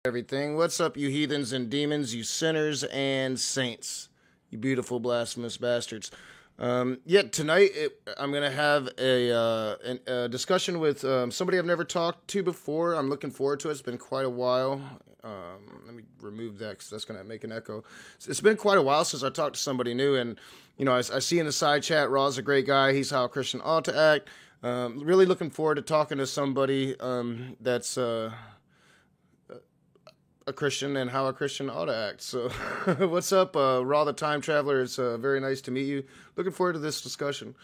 Everything. What's up, you heathens and demons, you sinners and saints, you beautiful blasphemous bastards. Tonight I'm going to have a discussion with somebody I've never talked to before. I'm looking forward to it. It's been quite a while. Let me remove that because that's going to make an echo. It's been quite a while since I talked to somebody new, and I see in the side chat, Raw's a great guy. He's how a Christian ought to act. Really looking forward to talking to somebody that's a Christian and how a Christian ought to act. So what's up, Raw the Time Traveler? It's very nice to meet you. Looking forward to this discussion.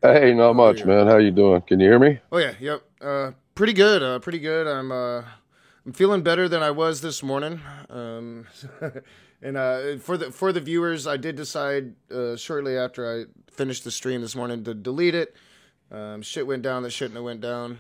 Hey, not much, man. How you doing? Can you hear me? Oh yeah, yep. Pretty good. Pretty good. I'm feeling better than I was this morning. And for the viewers, I did decide shortly after I finished the stream this morning to delete it. Shit went down that shouldn't have went down.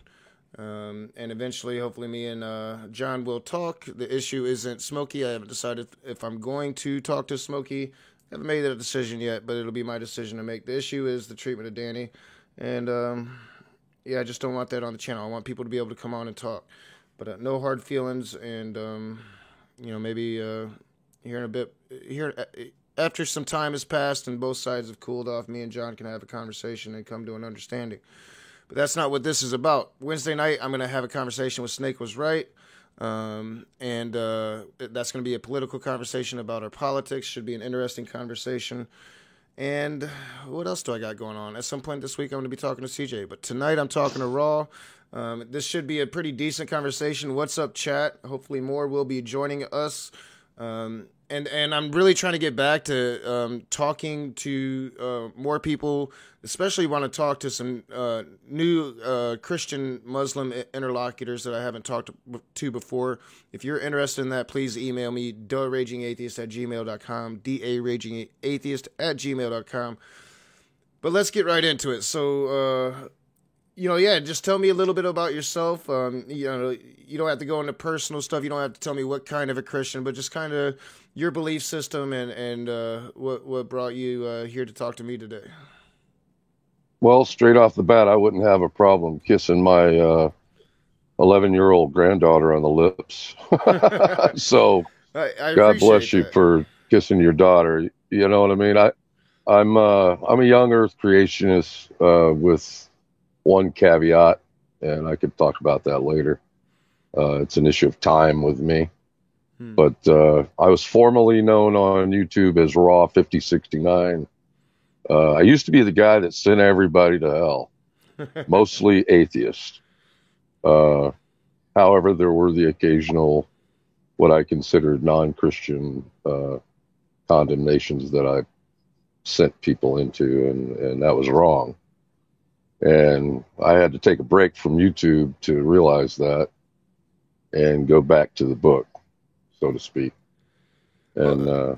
And eventually, hopefully, me and John will talk. The issue isn't Smokey. I haven't decided if I'm going to talk to Smokey. I haven't made that decision yet, but it'll be my decision to make. The issue is the treatment of Danny. And, I just don't want that on the channel. I want people to be able to come on and talk. But no hard feelings. And, maybe after some time has passed and both sides have cooled off, me and John can have a conversation and come to an understanding. But that's not what this is about. Wednesday night, I'm going to have a conversation with Snake Was Right. And that's going to be a political conversation about our politics. Should be an interesting conversation. And what else do I got going on? At some point this week, I'm going to be talking to CJ. But tonight, I'm talking to Raw. This should be a pretty decent conversation. What's up, chat? Hopefully more will be joining us. And I'm really trying to get back to talking to more people, especially want to talk to some new Christian Muslim interlocutors that I haven't talked to before. If you're interested in that, please email me, daragingatheist@gmail.com, daragingatheist@gmail.com. But let's get right into it. So, just tell me a little bit about yourself. You don't have to go into personal stuff. You don't have to tell me what kind of a Christian, but just kind of your belief system and what brought you here to talk to me today. Well, straight off the bat, I wouldn't have a problem kissing my 11-year-old granddaughter on the lips. So I God bless you that. for kissing your daughter. You know what I mean? I'm a young Earth creationist with one caveat, and I could talk about that later. It's an issue of time with me. But I was formerly known on YouTube as Raw 5069. I used to be the guy that sent everybody to hell, mostly atheist. However, there were the occasional, what I considered non-Christian condemnations that I sent people into, and that was wrong. And I had to take a break from YouTube to realize that and go back to the book, so to speak. And I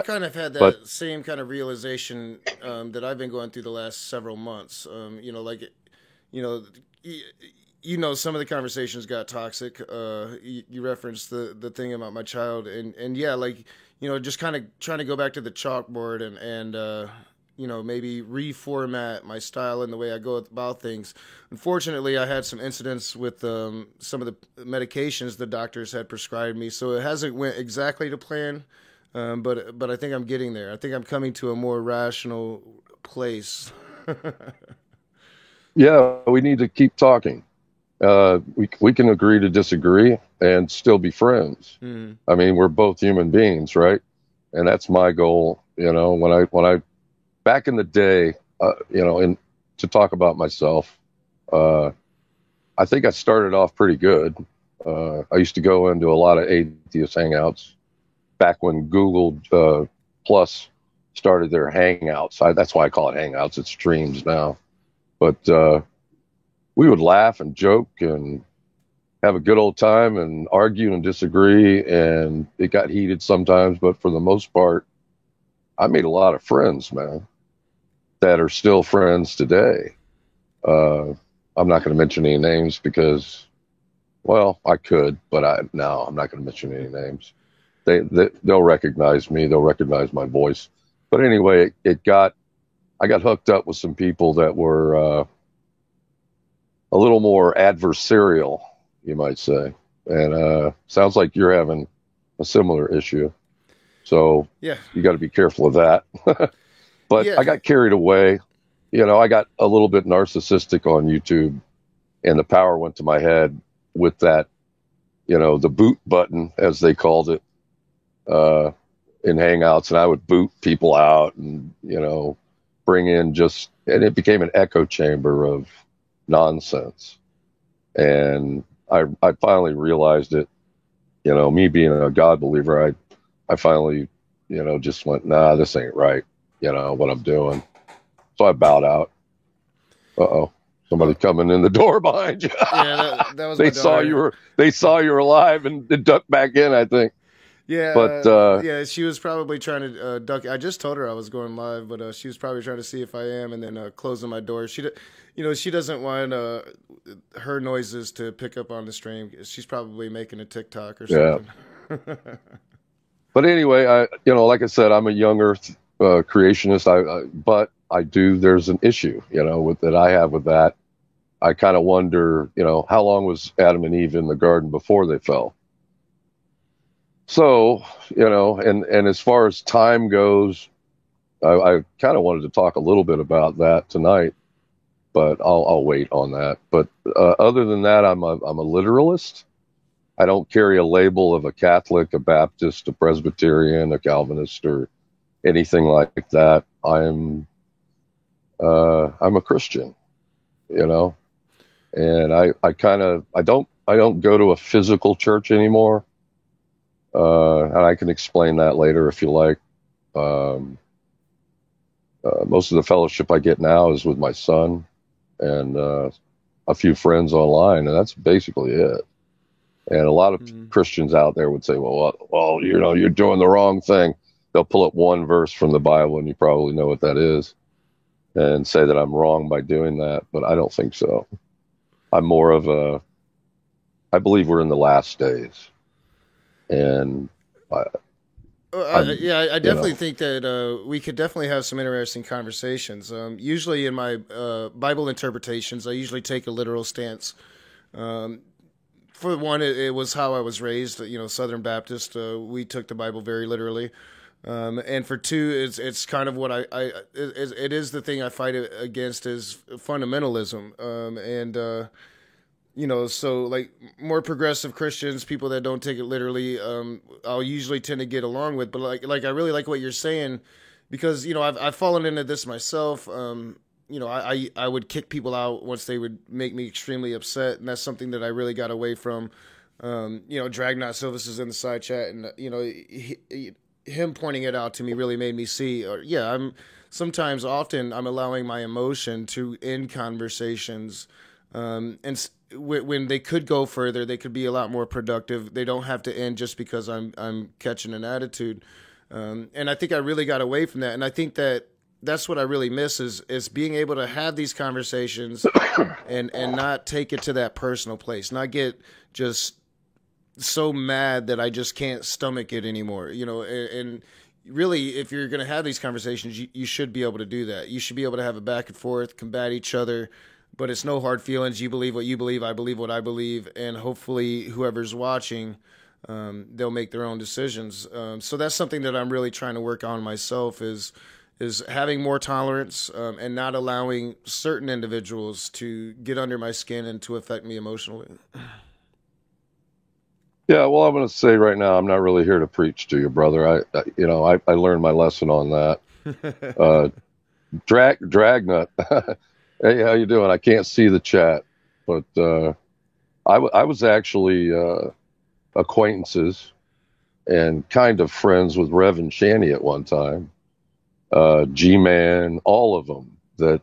kind of had that same kind of realization that I've been going through the last several months. Some of the conversations got toxic. You referenced the thing about my child, and just kind of trying to go back to the chalkboard and maybe reformat my style and the way I go about things. Unfortunately, I had some incidents with some of the medications the doctors had prescribed me, so it hasn't went exactly to plan. But I think I'm getting there. I think I'm coming to a more rational place. Yeah, we need to keep talking. We can agree to disagree and still be friends. Mm. I mean, we're both human beings, right? And that's my goal. When I back in the day, and to talk about myself, I think I started off pretty good. I used to go into a lot of atheist hangouts back when Google Plus started their hangouts. That's why I call it hangouts. It's streams now. But we would laugh and joke and have a good old time and argue and disagree. And it got heated sometimes. But for the most part, I made a lot of friends, man, that are still friends today. I'm not going to mention any names because, well, I could, but I'm not going to mention any names. They'll recognize me. They'll recognize my voice. But anyway, I got hooked up with some people that were a little more adversarial, you might say. And sounds like you're having a similar issue. So yeah, you got to be careful of that. But yeah. I got carried away. I got a little bit narcissistic on YouTube, and the power went to my head with that, the boot button, as they called it, in Hangouts. And I would boot people out and, bring in and it became an echo chamber of nonsense. And I finally realized it, me being a God believer, I finally, just went, nah, this ain't right, what I'm doing. So I bowed out. Uh-oh. Somebody coming in the door behind you. Yeah, that was they my saw daughter. They saw you were alive and ducked back in, I think. Yeah, but yeah, she was probably trying to duck. I just told her I was going live, but she was probably trying to see if I am, and then closing my door. She doesn't want her noises to pick up on the stream. She's probably making a TikTok or something. Yeah. But anyway, like I said, I'm a young Earth creationist. But there's an issue, that I have with that. I kind of wonder, how long was Adam and Eve in the garden before they fell? So, and as far as time goes, I kind of wanted to talk a little bit about that tonight, but I'll wait on that. But other than that, I'm a literalist. I don't carry a label of a Catholic, a Baptist, a Presbyterian, a Calvinist, or anything like that. I'm a Christian, and I don't go to a physical church anymore. And I can explain that later if you like. Most of the fellowship I get now is with my son and a few friends online, and that's basically it. And a lot of Christians out there would say, well, you're doing the wrong thing. They'll pull up one verse from the Bible, and you probably know what that is, and say that I'm wrong by doing that. But I don't think so. I'm more of I believe we're in the last days. And I definitely think that we could definitely have some interesting conversations. Usually in my Bible interpretations, I usually take a literal stance. For one, it was how I was raised. Southern Baptist. We took the Bible very literally. And for two, it's kind of what it is the thing I fight against is fundamentalism. So like more progressive Christians, people that don't take it literally, I'll usually tend to get along with. But like I really like what you're saying, because I've fallen into this myself. I would kick people out once they would make me extremely upset, and that's something that I really got away from. Dragnot Silvis is in the side chat, and him pointing it out to me really made me see. Often I'm allowing my emotion to end conversations, and when they could go further, they could be a lot more productive. They don't have to end just because I'm catching an attitude, and I think I really got away from that. And I think that's what I really miss is being able to have these conversations and not take it to that personal place, not get just so mad that I just can't stomach it anymore. And really, if you're going to have these conversations, you should be able to do that. You should be able to have a back and forth, combat each other, but it's no hard feelings. You believe what you believe, I believe what I believe, and hopefully whoever's watching, they'll make their own decisions. So that's something that I'm really trying to work on myself is having more tolerance, and not allowing certain individuals to get under my skin and to affect me emotionally. Yeah, well, I'm going to say right now, I'm not really here to preach to you, brother. I learned my lesson on that. Uh, Dragnut, hey, how you doing? I can't see the chat, but I was actually acquaintances and kind of friends with Reverend Shanny at one time. G-Man, all of them that,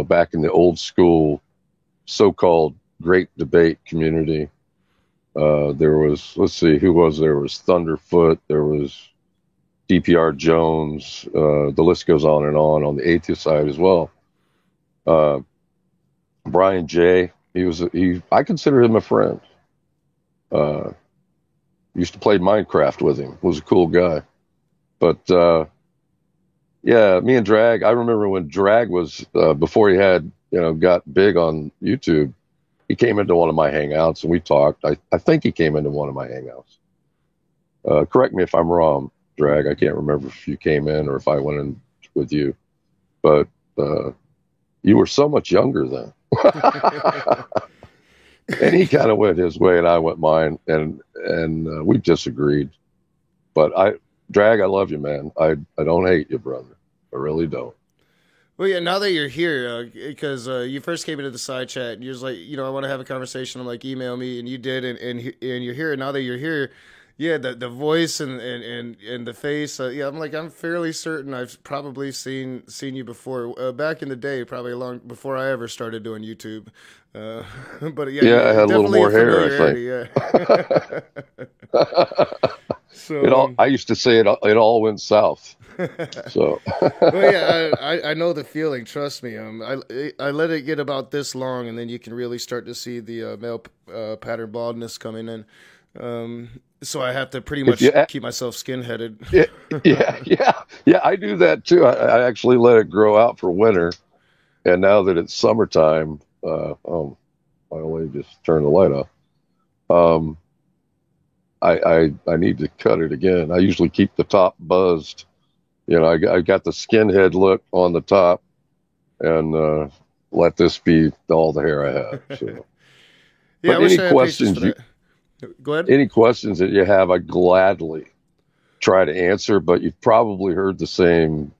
back in the old school so-called great debate community. There was, let's see, who was there? There was Thunderfoot. There was DPR Jones. The list goes on the atheist side as well. Brian J. I consider him a friend. Used to play Minecraft with him. Was a cool guy. But yeah, me and Drag. I remember when Drag was before he had got big on YouTube. He came into one of my hangouts and we talked. I think he came into one of my hangouts. Correct me if I'm wrong, Drag. I can't remember if you came in or if I went in with you. But you were so much younger then. And he kind of went his way and I went mine, and we disagreed. But Drag, I love you, man. I don't hate you, brother. I really don't. Well, yeah, now that you're here, because you first came into the side chat, and you're just like, I want to have a conversation. I'm like, email me, and you did, and you're here. Now that you're here, yeah, the voice and the face, yeah, I'm fairly certain I've probably seen you before, back in the day, probably long before I ever started doing YouTube. But yeah, I had a little more hair, I think. Yeah. So I used to say it all went south. So well, yeah, I know the feeling. Trust me. I let it get about this long, and then you can really start to see the male pattern baldness coming in. So I have to pretty much keep myself skin-headed. Yeah. I do that too. I actually let it grow out for winter, and now that it's summertime, my old lady just turned the light off. I need to cut it again. I usually keep the top buzzed. I got the skinhead look on the top, and let this be all the hair I have. So. Yeah, but any questions? Go ahead. Any questions that you have, I gladly try to answer. But you've probably heard the same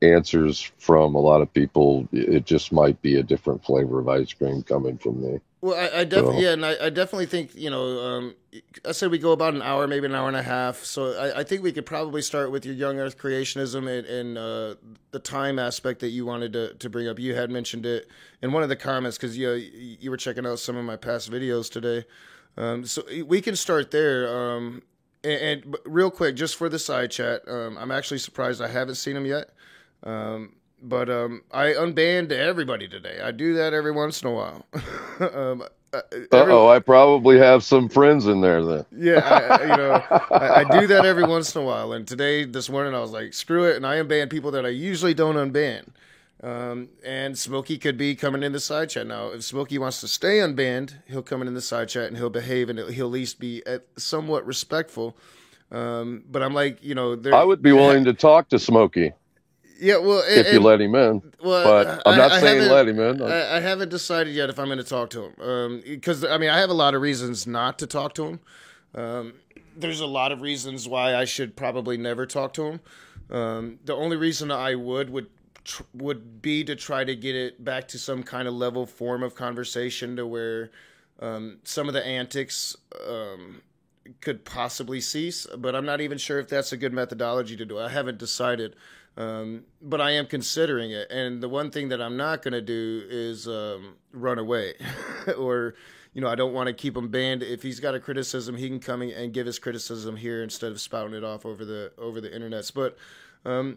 answers from a lot of people. It just might be a different flavor of ice cream coming from me. Well, I definitely, and I definitely think, I said we go about an hour, maybe an hour and a half. So I think we could probably start with your young Earth creationism and the time aspect that you wanted to bring up. You had mentioned it in one of the comments because you were checking out some of my past videos today. So we can start there. And real quick, just for the side chat, I'm actually surprised I haven't seen them yet. But I unbanned everybody today. I do that every once in a while. I probably have some friends in there then. Yeah, I do that every once in a while. And this morning, I was like, screw it, and I unban people that I usually don't unban. And Smokey could be coming in the side chat now. If Smokey wants to stay unbanned, he'll come in the side chat and he'll behave and he'll at least be somewhat respectful. But I'm like, I would be willing to talk to Smokey. Yeah, well, if you let him in, but I'm not saying let him in. I haven't decided yet if I'm going to talk to him, because I have a lot of reasons not to talk to him. There's a lot of reasons why I should probably never talk to him. The only reason I would be to try to get it back to some kind of level form of conversation to where some of the antics could possibly cease. But I'm not even sure if that's a good methodology to do. I haven't decided. But I am considering it. And the one thing that I'm not going to do is run away or, I don't want to keep him banned. If he's got a criticism, he can come and give his criticism here instead of spouting it off over the internets. But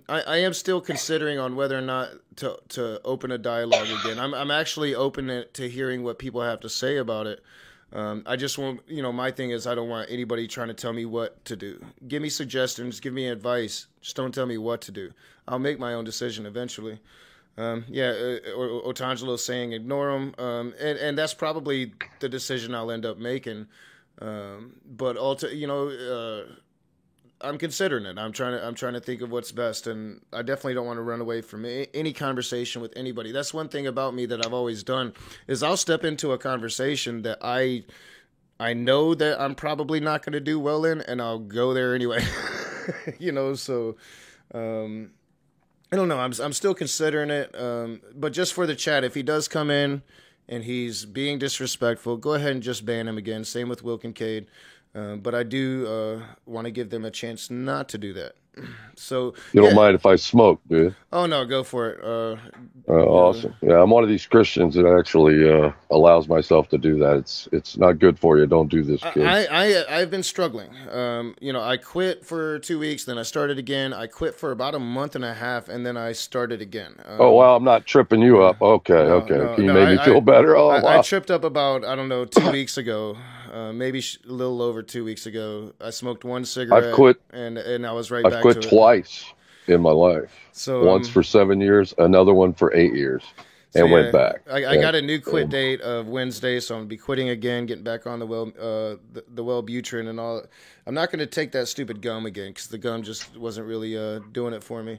I am still considering on whether or not to open a dialogue again. I'm actually open to hearing what people have to say about it. I just want, my thing is I don't want anybody trying to tell me what to do. Give me suggestions, give me advice. Just don't tell me what to do. I'll make my own decision eventually. Otangelo's saying ignore them, and that's probably the decision I'll end up making. But I'm considering it. I'm trying to think of what's best, and I definitely don't want to run away from any conversation with anybody. That's one thing about me that I've always done is I'll step into a conversation that I know that I'm probably not going to do well in, and I'll go there anyway. So I don't know. I'm still considering it. But just for the chat, if he does come in and he's being disrespectful, go ahead and just ban him again. Same with Will Kincaid. But I do want to give them a chance not to do that. So you don't mind if I smoke, dude? Oh no, go for it. Awesome. Yeah, I'm one of these Christians that actually allows myself to do that. It's not good for you. Don't do this, kid. I've been struggling. I quit for 2 weeks, then I started again. I quit for about a month and a half, and then I started again. Well, I'm not tripping you up. Okay. Can you make me feel better? Oh, wow. I tripped up about 2 weeks ago. Maybe a little over 2 weeks ago. I smoked one cigarette. I've quit, and I was right back to it. I've quit twice in my life. So once for 7 years, another one for 8 years, and went back. I got a new quit date of Wednesday, so I'm gonna be quitting again, getting back on the Wellbutrin and all. I'm not gonna take that stupid gum again because the gum just wasn't really doing it for me.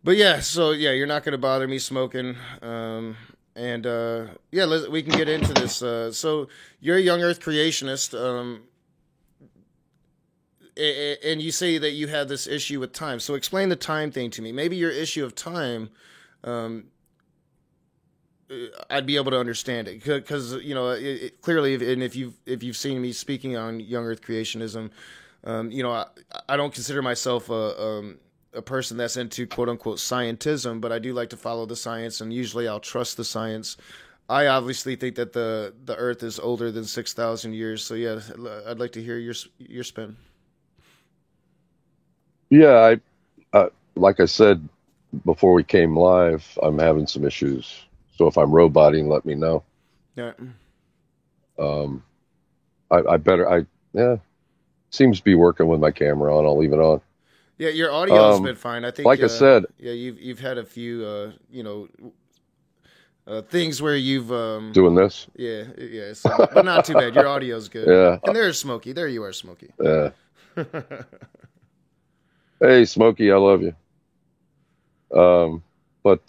But you're not gonna bother me smoking. We can get into this. So you're a young Earth creationist, and you say that you have this issue with time. So explain the time thing to me. Maybe your issue of time, I'd be able to understand it because clearly, and if you've seen me speaking on young Earth creationism, I don't consider myself a person that's into quote unquote scientism, but I do like to follow the science, and usually I'll trust the science. I obviously think that the Earth is older than 6,000 years. So yeah, I'd like to hear your spin. Yeah, like I said before we came live, I'm having some issues. So if I'm roboting, let me know. Yeah. Seems to be working with my camera on. I'll leave it on. Yeah, your audio's been fine. I think, like I said, yeah, you've had a few, things where you've doing this. Yeah, but not too bad. Your audio's good. Yeah, and there's Smokey. There you are, Smokey. Yeah. Hey, Smokey, I love you. But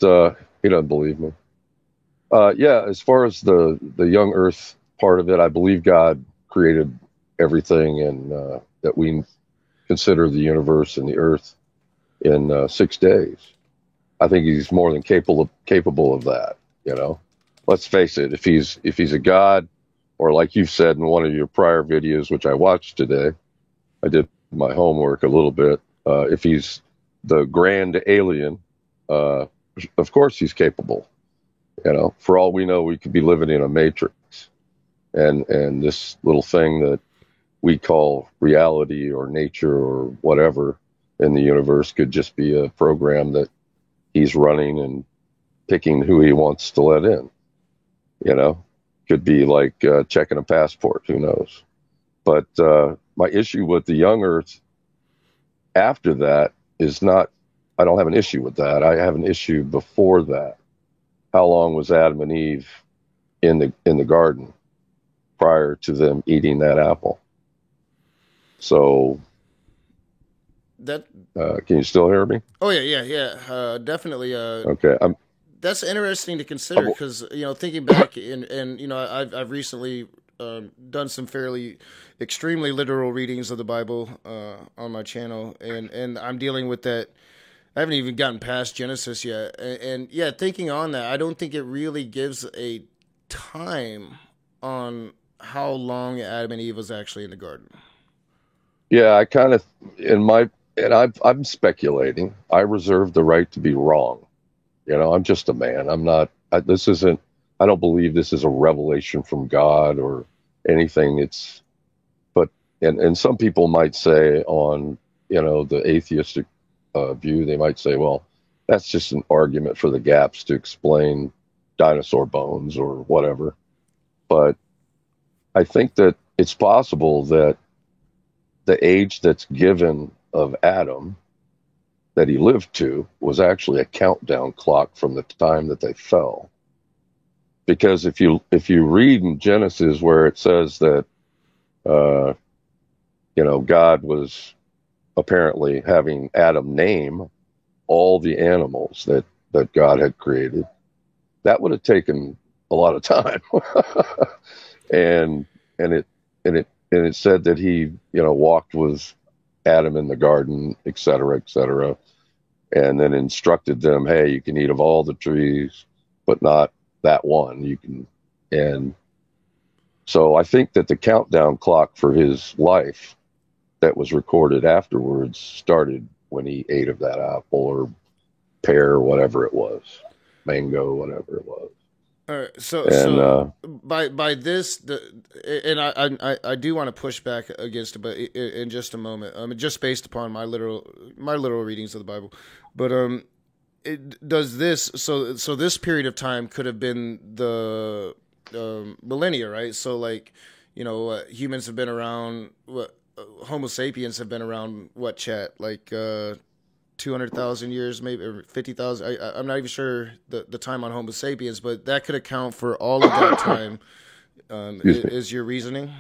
he doesn't believe me. As far as the young Earth part of it, I believe God created everything, and that we consider the universe and the Earth in 6 days. I think he's more than capable of that. Let's face it. If he's a God, or like you've said in one of your prior videos, which I watched today, I did my homework a little bit. If he's the grand alien, of course he's capable. For all we know, we could be living in a matrix, and this little thing that we call reality or nature or whatever in the universe could just be a program that he's running and picking who he wants to let in. Could be like checking a passport. Who knows? But my issue with the young Earth after that is not, I don't have an issue with that. I have an issue before that. How long was Adam and Eve in the garden prior to them eating that apple? So that can you still hear me? Oh yeah. Definitely. Okay. That's interesting to consider because thinking back and I've recently done some fairly extremely literal readings of the Bible on my channel, and I'm dealing with that. I haven't even gotten past Genesis yet, and thinking on that, I don't think it really gives a time on how long Adam and Eve was actually in the garden. Yeah, I kind of I'm speculating. I reserve the right to be wrong. I'm just a man. I'm not. I don't believe this is a revelation from God or anything. And some people might say on the atheistic view, they might say, well, that's just an argument for the gaps to explain dinosaur bones or whatever. But I think that it's possible that the age that's given of Adam that he lived to was actually a countdown clock from the time that they fell. Because if you read in Genesis where it says that uh, God was apparently having Adam name all the animals that God had created, that would have taken a lot of time. and and it and it said that he walked with Adam in the garden, et cetera, et cetera, and then instructed them, hey, you can eat of all the trees, but not that one. You can, and so I think that the countdown clock for his life that was recorded afterwards started when he ate of that apple or pear, whatever it was, mango, whatever it was. All right, so And by this, and I do want to push back against it, but in just a moment, just based upon my literal readings of the Bible, but does this so this period of time could have been the millennia, right? So like, humans have been around. What Homo sapiens have been around? What, chat, like 200,000 years, maybe, or 50,000. I'm not even sure the time on Homo sapiens, but that could account for all of that time. Is your reasoning?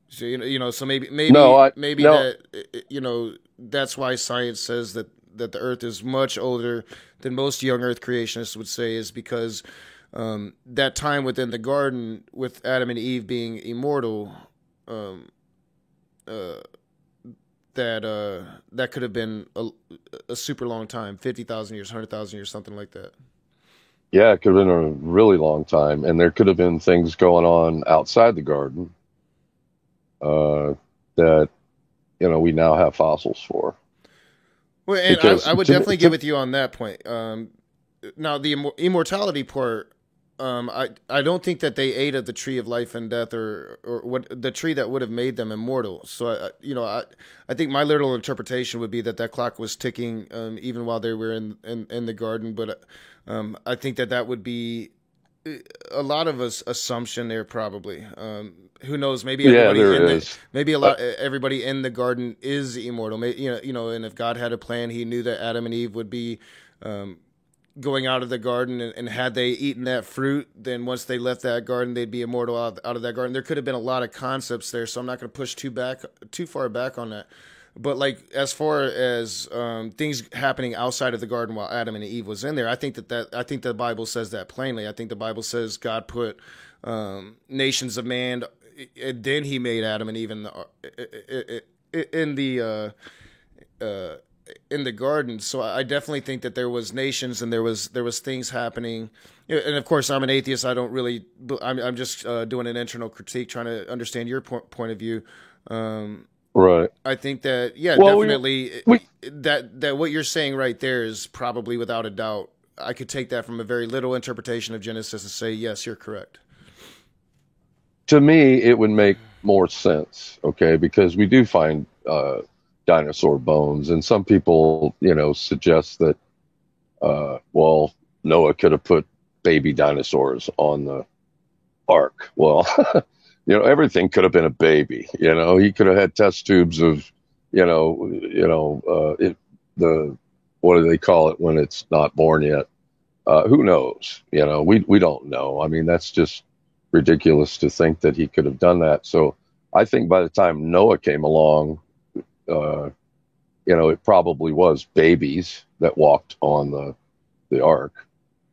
So so no, maybe no, that that's why science says that the Earth is much older than most young Earth creationists would say, is because that time within the garden with Adam and Eve being immortal. Uh, that could have been a super long time, 50,000 years, 100,000 years, something like that. yeah, it could have been a really long time, and there could have been things going on outside the garden that we now have fossils for. Well, and Because I would definitely get with you on that point. Now, the immortality part, I don't think that they ate of the tree of life and death, or what the tree that would have made them immortal. So I think my literal interpretation would be that clock was ticking even while they were in the garden. But I think that would be a lot of us assumption there, probably. Who knows? Maybe yeah, everybody there is. everybody in the garden is immortal. And if God had a plan, He knew that Adam and Eve would be going out of the garden, and had they eaten that fruit, then once they left that garden, they'd be immortal out of that garden. There could have been a lot of concepts there, so I'm not going to push too far back on that. But like, as far as things happening outside of the garden while Adam and Eve was in there, I think I think the Bible says that plainly. I think the Bible says God put nations of man, and then He made Adam and Eve in the garden. So I definitely think that there was nations, and there was things happening. And of course, I'm an atheist. I don't really. I'm just doing an internal critique, trying to understand your point of view. Right. I think that, Well, definitely, we that what you're saying right there is probably, without a doubt, I could take that from a very literal interpretation of Genesis and say, yes, you're correct. to me, it would make more sense, okay, because we do find dinosaur bones, and some people, suggest that, well, Noah could have put baby dinosaurs on the ark. Well, everything could have been a baby. He could have had test tubes of, the what do they call it when it's not born yet? Who knows? We don't know. I mean, that's just ridiculous to think that he could have done that. So I think by the time Noah came along, uh, it probably was babies that walked on the ark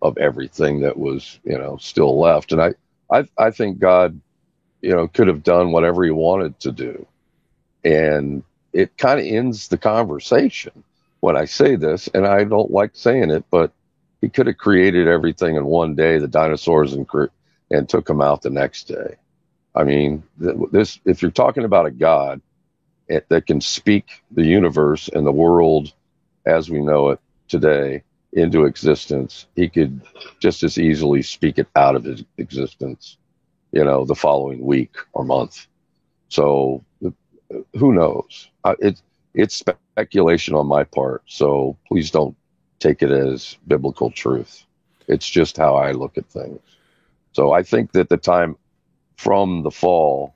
of everything that was, still left. And I think God, could have done whatever He wanted to do. And it kind of ends the conversation when I say this, and I don't like saying it, but He could have created everything in one day, the dinosaurs, and took them out the next day. I mean, if you're talking about a God that can speak the universe and the world as we know it today into existence, He could just as easily speak it out of His existence, the following week or month. So who knows? It's speculation on my part. So please don't take it as biblical truth. It's just how I look at things. So I think that the time from the fall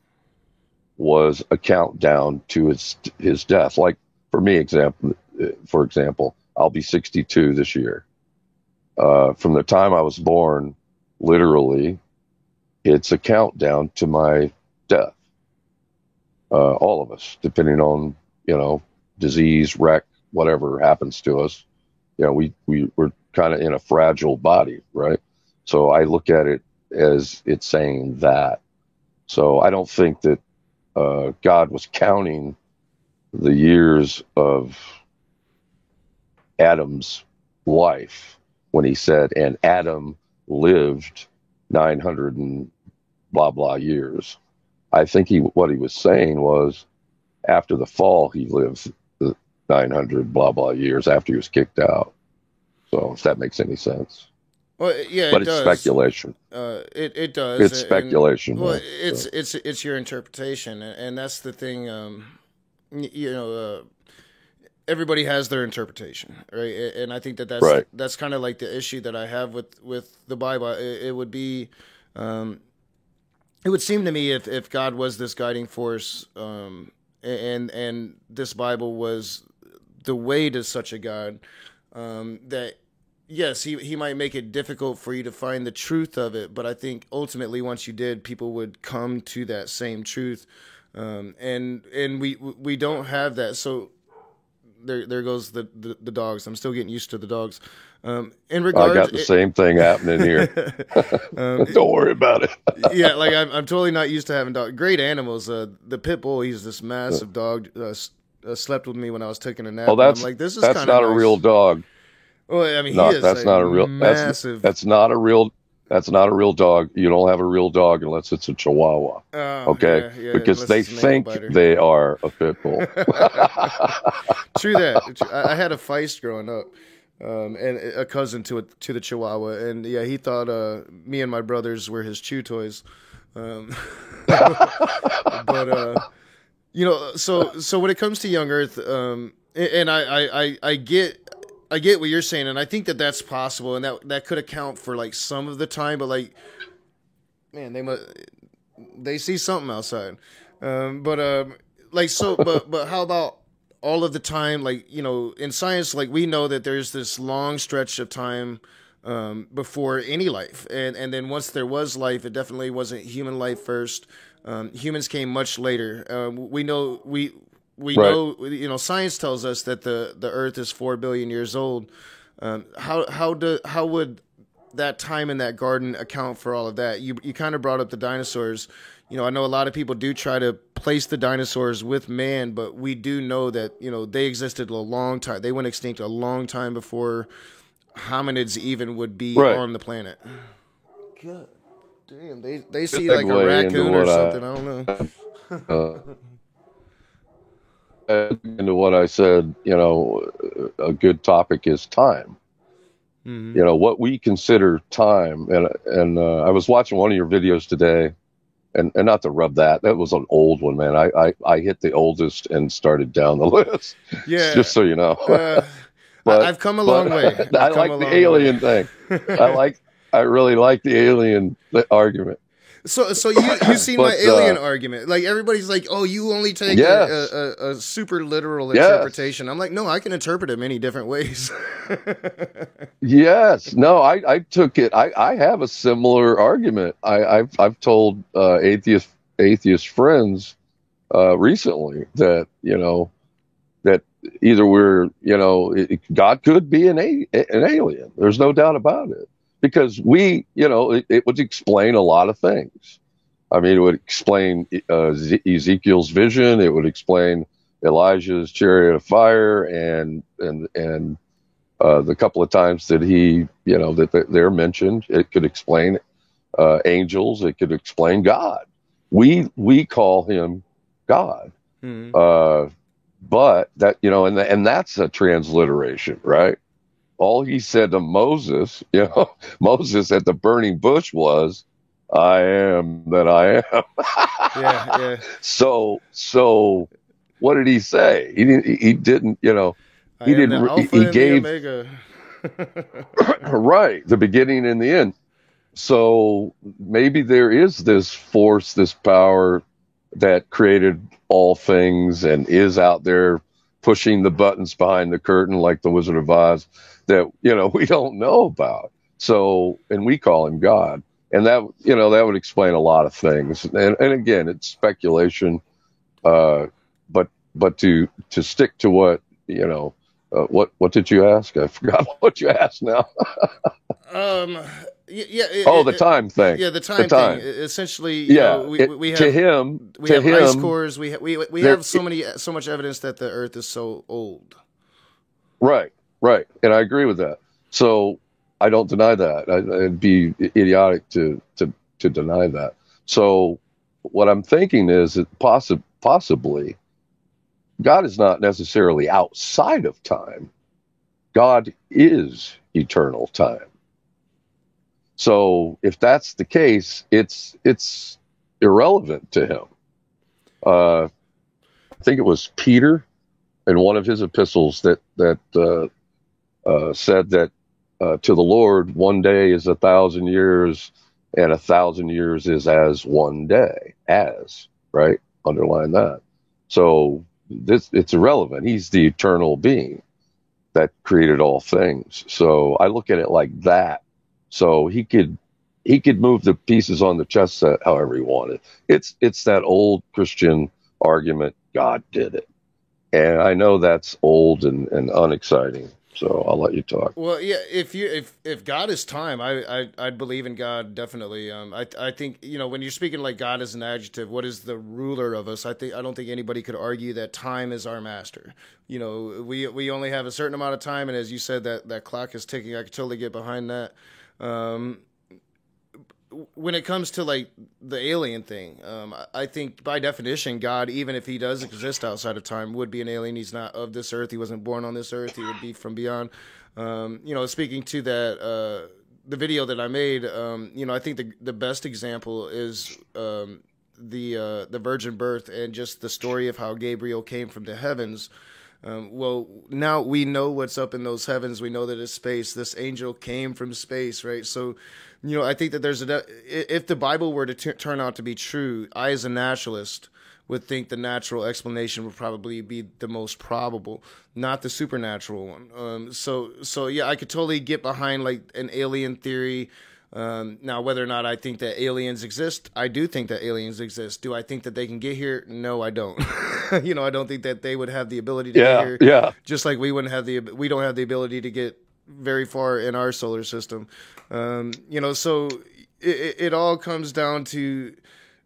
was a countdown to his death. Like for example, I'll be 62 this year. From the time I was born, literally, it's a countdown to my death. All of us, depending on, disease, wreck, whatever happens to us. We're kind of in a fragile body, right? So I look at it as it's saying that. So I don't think that God was counting the years of Adam's life when he said, and Adam lived 900 and blah, blah years. I think what he was saying was after the fall, he lived the 900 blah, blah years after he was kicked out. So if that makes any sense. Well, yeah, but it it's does. Speculation. It does. It's speculation. Well, it's your interpretation, and that's the thing. Everybody has their interpretation, right? And I think that's right. That's kind of like the issue that I have with the Bible. It would be, it would seem to me if God was this guiding force, and this Bible was the way to such a God, that. Yes, he might make it difficult for you to find the truth of it, but I think ultimately once you did, people would come to that same truth, and we don't have that. So there goes the dogs. I'm still getting used to the dogs. In regards, I got the same thing happening here. Don't worry about it. Yeah, like I'm totally not used to having dogs. Great animals. The pit bull, he's this massive dog. Slept with me when I was taking a nap. Oh, I'm like, this is that's not nice. a real dog. Well, I mean, that's not a real massive. That's not a real dog. You don't have a real dog unless it's a Chihuahua. Okay, yeah, because they think they are a pit bull. True that. I had a Feist growing up, and a cousin to the Chihuahua, and yeah, he thought me and my brothers were his chew toys. But so when it comes to young Earth, and I get what you're saying, and I think that that's possible, and that could account for like some of the time. But like, man, they see something outside. But how about all of the time? Like, in science, like we know that there's this long stretch of time before any life, and then once there was life, it definitely wasn't human life first. Humans came much later. We know. We right. know, science tells us that the Earth is 4 billion years old. How would that time in that garden account for all of that? You kind of brought up the dinosaurs. I know a lot of people do try to place the dinosaurs with man, but we do know that, they existed a long time. They went extinct a long time before hominids even would be right. on the planet. God damn, they see like a raccoon or something. I don't know. Into what I said, a good topic is time. Mm-hmm. What we consider time, and I was watching one of your videos today, and not to rub that was an old one, man. I hit the oldest and started down the list. Yeah, just so you know. I've come a long way. I like the alien thing. I really like the alien argument. So you see my alien argument. Like, everybody's like, oh, you only take a super literal interpretation. I'm like, no, I can interpret it many different ways. Yes. No, I took it. I have a similar argument. I've told atheist friends recently that, that either we're, God could be an alien. There's no doubt about it. Because it would explain a lot of things. I mean, it would explain Ezekiel's vision. It would explain Elijah's chariot of fire, and the couple of times that that they're mentioned. It could explain angels. It could explain God. We call him God, but that and that's a transliteration, right? All he said to Moses, Moses at the burning bush was, "I am that I am." Yeah. So what did he say? He didn't. He didn't. He gave the Omega. Right, the beginning and the end. So maybe there is this force, this power that created all things and is out there pushing the buttons behind the curtain like the Wizard of Oz that, we don't know about. So, and we call him God. And that, that would explain a lot of things. And again, it's speculation. But, to stick to what, what did you ask? I forgot what you asked now. Um, yeah. The time thing. Yeah, the The time thing. time. Essentially, Yeah. we have To him, we to have ice him, cores. We there, have so much evidence that the Earth is so old. right, right. And I agree with that. So I don't deny that. It'd be idiotic to deny that. So what I'm thinking is that possibly God is not necessarily outside of time. God is eternal time. So if that's the case, it's irrelevant to him. I think it was Peter in one of his epistles that said that to the Lord, one day is 1,000 years, and 1,000 years is as one day. As, right? Underline that. So it's irrelevant. He's the eternal being that created all things. So I look at it like that. So he could move the pieces on the chess set however he wanted. It's that old Christian argument, God did it. And I know that's old and unexciting. So I'll let you talk. Well, yeah. If God is time, I'd believe in God definitely. I think when you're speaking like God as an adjective, what is the ruler of us? I don't think anybody could argue that time is our master. We only have a certain amount of time, and as you said, that clock is ticking. I could totally get behind that. When it comes to like the alien thing, I think by definition, God, even if he does exist outside of time, would be an alien. He's not of this earth. He wasn't born on this earth. He would be from beyond. Speaking to that, the video that I made, I think the best example is the virgin birth and just the story of how Gabriel came from the heavens. Well, now we know what's up in those heavens. We know that it's space. This angel came from space, right? So, I think that if the Bible were to turn out to be true, I, as a naturalist, would think the natural explanation would probably be the most probable, not the supernatural one. So yeah, I could totally get behind like an alien theory. Now, whether or not I think that aliens exist, I do think that aliens exist. Do I think that they can get here? No, I don't. I don't think that they would have the ability to get here. Yeah. Just like we don't have the ability to get very far in our solar system. So it all comes down to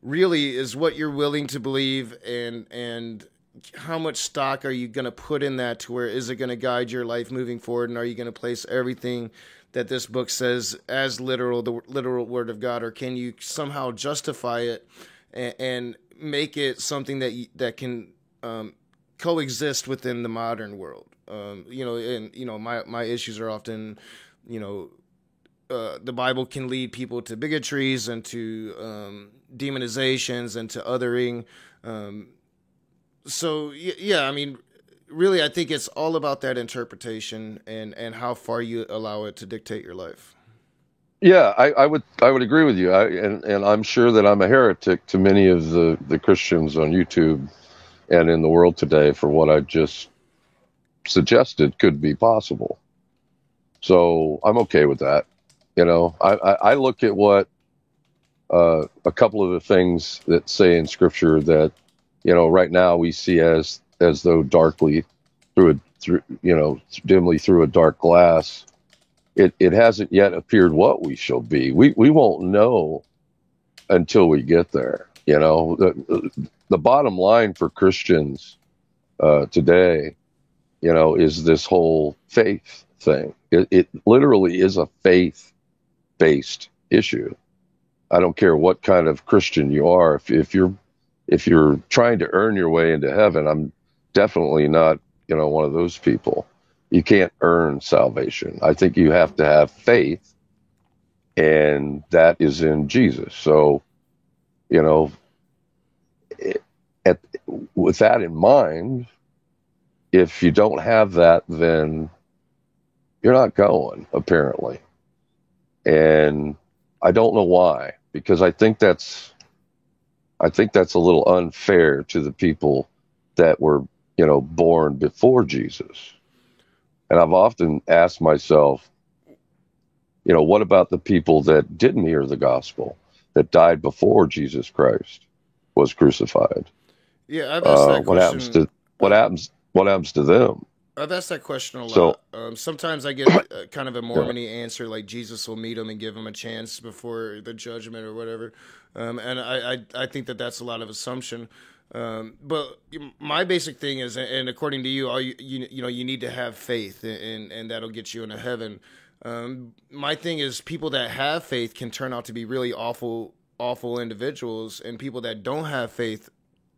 really is what you're willing to believe and how much stock are you going to put in that to where is it going to guide your life moving forward, and are you going to place everything that this book says as the literal word of God, or can you somehow justify it and make it something that can coexist within the modern world? My issues are often, the Bible can lead people to bigotries and to demonizations and to othering. Really, I think it's all about that interpretation and how far you allow it to dictate your life. Yeah, I would agree with you. And I'm sure that I'm a heretic to many of the Christians on YouTube and in the world today for what I just suggested could be possible. So I'm okay with that. I look at what a couple of the things that say in Scripture that right now we see as though darkly dimly through a dark glass. It hasn't yet appeared what we shall be. We won't know until we get there. The bottom line for Christians today, is this whole faith thing. It literally is a faith-based issue. I don't care what kind of Christian you are. If you're trying to earn your way into heaven, I'm definitely not, one of those people. You can't earn salvation. I think you have to have faith, and that is in Jesus. So, with that in mind, if you don't have that, then you're not going, apparently. And I don't know why, because I think that's a little unfair to the people that were, born before Jesus. And I've often asked myself, what about the people that didn't hear the gospel, that died before Jesus Christ was crucified? Yeah, I've asked that question. What happens to them? I've asked that question a So, lot. Sometimes I get kind of a yeah. Mormon-y answer, like Jesus will meet them and give them a chance before the judgment or whatever. And I think that that's a lot of assumption. But my basic thing is, and according to you, you need to have faith, and that'll get you into heaven. My thing is, people that have faith can turn out to be really awful individuals, and people that don't have faith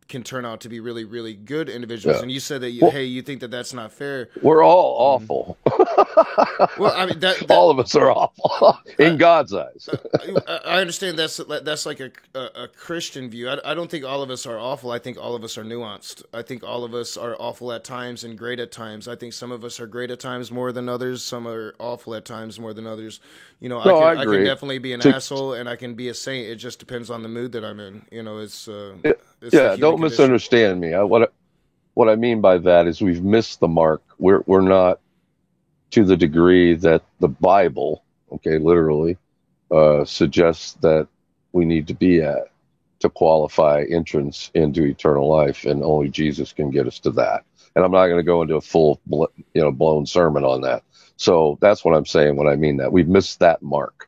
can turn out to be really, really good individuals. Yeah. And you said that Well, you think that that's not fair. we're all awful. Well, I mean All of us are awful in I, God's eyes. I understand that's like a Christian view. I don't think all of us are awful. I think all of us are nuanced. I think all of us are awful at times and great at times. I think some of us are great at times more than others. Some are awful at times more than others. No, I I can agree. definitely be an To, asshole and I can be a saint. It just depends on the mood that I'm in. It's the yeah, human don't condition. misunderstand me. What I mean by that is we've missed the mark. We're not to the degree that the Bible, okay, literally, suggests that we need to be at to qualify entrance into eternal life, and only Jesus can get us to that. And I'm not going to go into a blown sermon on that. So that's what I'm saying when I mean that we've missed that mark.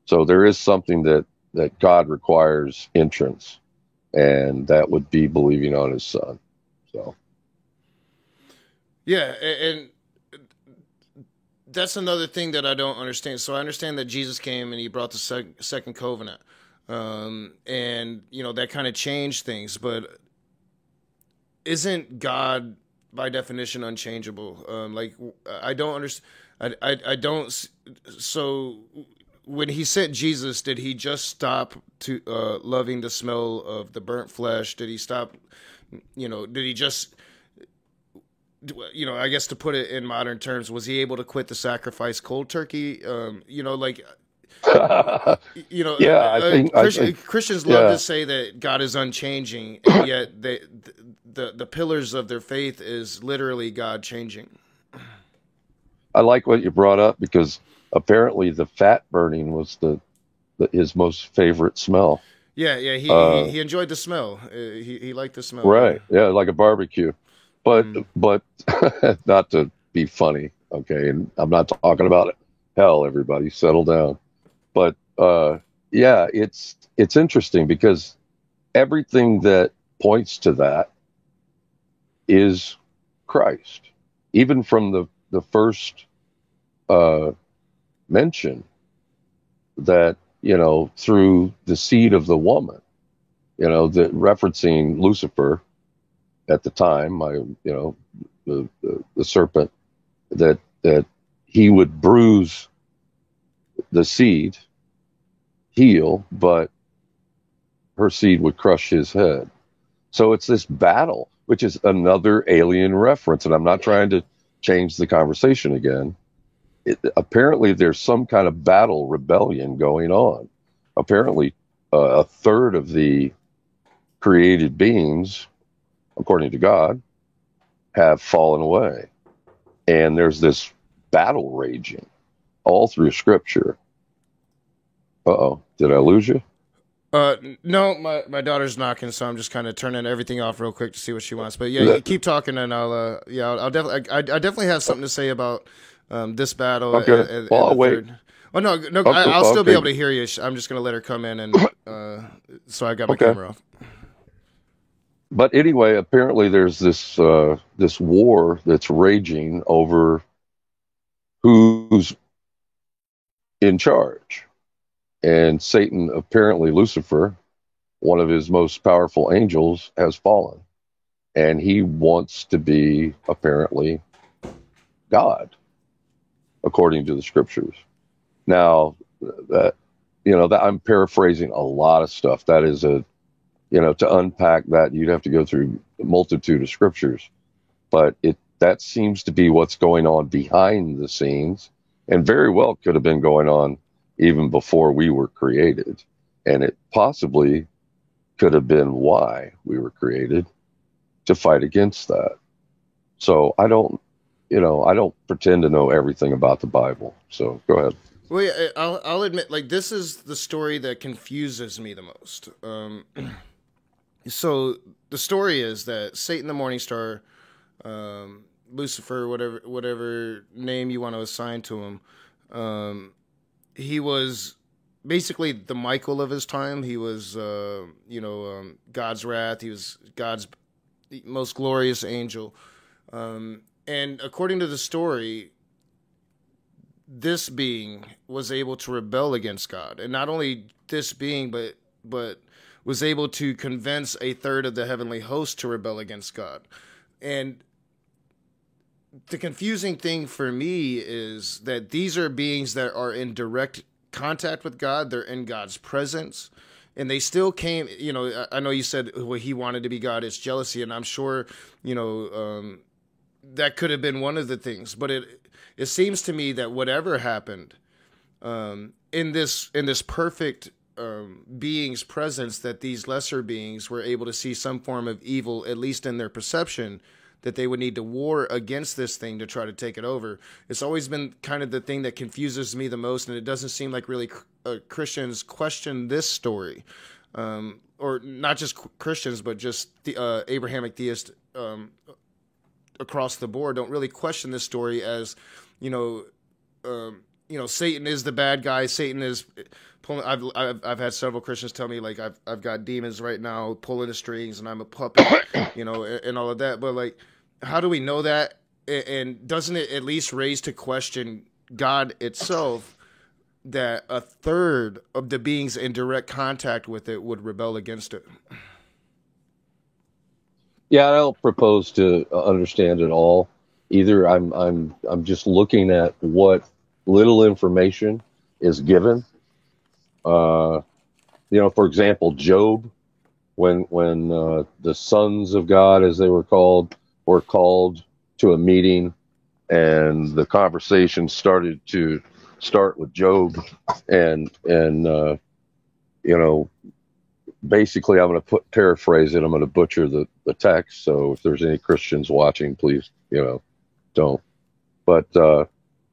So there is something that God requires entrance, and that would be believing on His Son. So Yeah, and that's another thing that I don't understand. So I understand that Jesus came and he brought the second covenant, and that kind of changed things. But isn't God by definition unchangeable? I don't understand. I don't. So when he sent Jesus, did he just stop to loving the smell of the burnt flesh? Did he stop? Did he just? I guess to put it in modern terms, was he able to quit the sacrifice cold turkey? yeah, Christians love yeah, to say that God is unchanging, and yet the pillars of their faith is literally God changing. I like what you brought up because apparently the fat burning was his most favorite smell. Yeah, Uh, he enjoyed the smell. He liked the smell. Yeah. right, yeah, like a barbecue. But Mm. but not to be funny, okay? And I'm not talking about it. Hell, everybody, settle down. But yeah, it's interesting because everything that points to that is Christ, even from the first uh, mention that through the seed of the woman, that referencing Lucifer at the time, the serpent, that he would bruise the seed, heal, but her seed would crush his head. So it's this battle, which is another alien reference, and I'm not trying to change the conversation again. Apparently, there's some kind of battle rebellion going on. Apparently, a third of the created beings, according to God, have fallen away. And there's this battle raging all through Scripture. Uh-oh, did I lose you? No, my daughter's knocking, so I'm just kind of turning everything off real quick to see what she wants. But yeah, you That- keep talking, and I'll definitely, I definitely have something to say about this battle okay, well, and I'll the wait. third. Oh no, Okay, I'll still be okay, able to hear you. I'm just gonna let her come in, and so I got my okay. camera off. But anyway, apparently there's this war that's raging over who's in charge. And Satan, apparently Lucifer, one of his most powerful angels, has fallen. And he wants to be apparently God, according to the scriptures. Now, that that I'm paraphrasing a lot of stuff. That is to unpack that, you'd have to go through a multitude of scriptures. But that seems to be what's going on behind the scenes, and very well could have been going on even before we were created. And it possibly could have been why we were created, to fight against that. So I don't pretend to know everything about the Bible. So go ahead. Well, yeah, I'll admit, like, this is the story that confuses me the most. So the story is that Satan the Morning Star, Lucifer, whatever name you want to assign to him, he was basically the Michael of his time. He was, God's wrath. He was God's most glorious angel. And according to the story, this being was able to rebel against God. And not only this being, but was able to convince a third of the heavenly host to rebel against God. And the confusing thing for me is that these are beings that are in direct contact with God. They're in God's presence. And they still came, I know you said, well, he wanted to be God. It's jealousy. And I'm sure, that could have been one of the things. But it seems to me that whatever happened in this perfect being's presence, that these lesser beings were able to see some form of evil, at least in their perception, that they would need to war against this thing to try to take it over. It's always been kind of the thing that confuses me the most, and it doesn't seem like really Christians question this story, or not just Christians, but just the Abrahamic theists across the board don't really question this story as, Satan is the bad guy. Satan is pulling. I've had several Christians tell me, like, I've got demons right now pulling the strings and I'm a puppet, and all of that. But, like, how do we know that? And doesn't it at least raise to question God itself, that a third of the beings in direct contact with it would rebel against it? Yeah, I don't propose to understand it all either. I'm just looking at what little information is given. For example, Job, when the sons of God, as they were called to a meeting, and the conversation started with Job, and basically, I'm going to paraphrase it. I'm going to butcher the text. So if there's any Christians watching, please, don't. But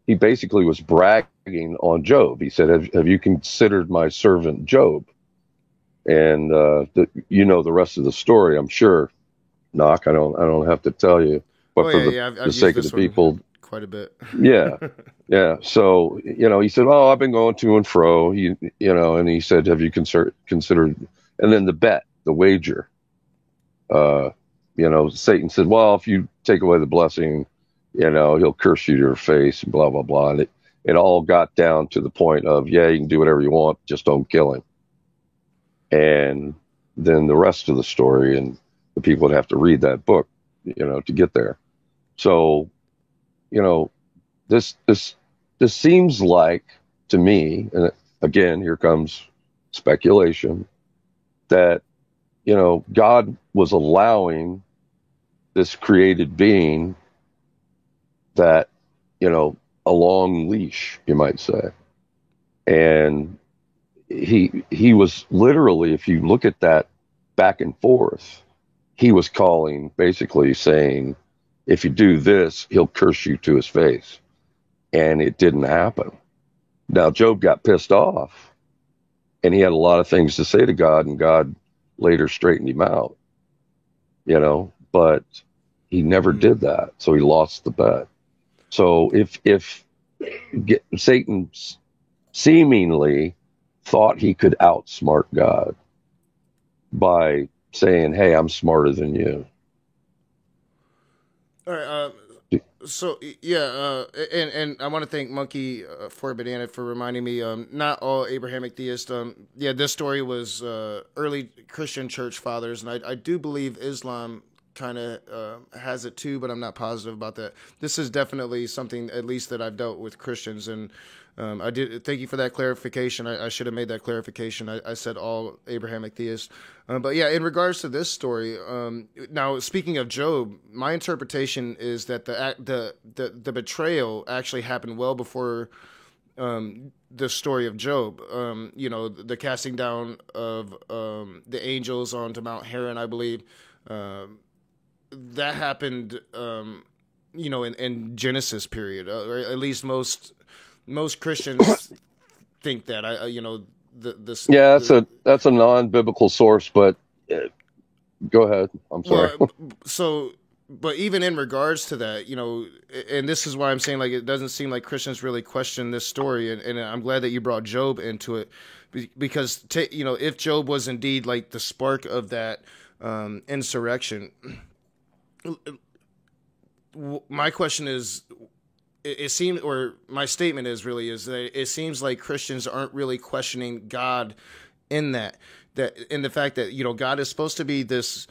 he basically was bragging on Job. He said, have you considered my servant Job? And the rest of the story, I'm sure. Knock. I don't have to tell you. But I've the sake of the people, quite a bit. Yeah. Yeah. So, he said, oh, I've been going to and fro, and he said, have you considered, and then the wager, Satan said, well, if you take away the blessing, he'll curse you to your face, and blah, blah, blah. And it all got down to the point of, yeah, you can do whatever you want, just don't kill him. And then the rest of the story, and the people would have to read that book, to get there. So, this seems like, to me, and again, here comes speculation, that, God was allowing this created being that, a long leash, you might say. And he was literally, if you look at that back and forth, he was calling, basically saying, if you do this, he'll curse you to his face. And it didn't happen. Now, Job got pissed off, and he had a lot of things to say to God, and God later straightened him out, but he never did that. So he lost the bet. So if Satan seemingly thought he could outsmart God by saying, hey, I'm smarter than you. All right. So yeah, and I want to thank Monkey for Banana for reminding me. Not all Abrahamic theists. This story was early Christian church fathers, and I do believe Islam kind of has it too, but I'm not positive about that. This is definitely something, at least, that I've dealt with Christians, and I did thank you for that clarification. I should have made that clarification. I said all Abrahamic theists, but yeah, in regards to this story, now speaking of Job, my interpretation is that the betrayal actually happened well before the story of Job. The casting down of the angels onto Mount Haran, I believe. That happened, in Genesis period, or at least most Christians think that. That's a non-biblical source, but go ahead. I'm sorry. But even in regards to that, and this is why I'm saying, like, it doesn't seem like Christians really question this story, and I'm glad that you brought Job into it, because if Job was indeed like the spark of that insurrection, my question is, it seems, or my statement is that it seems like Christians aren't really questioning God in in the fact that God is supposed to be this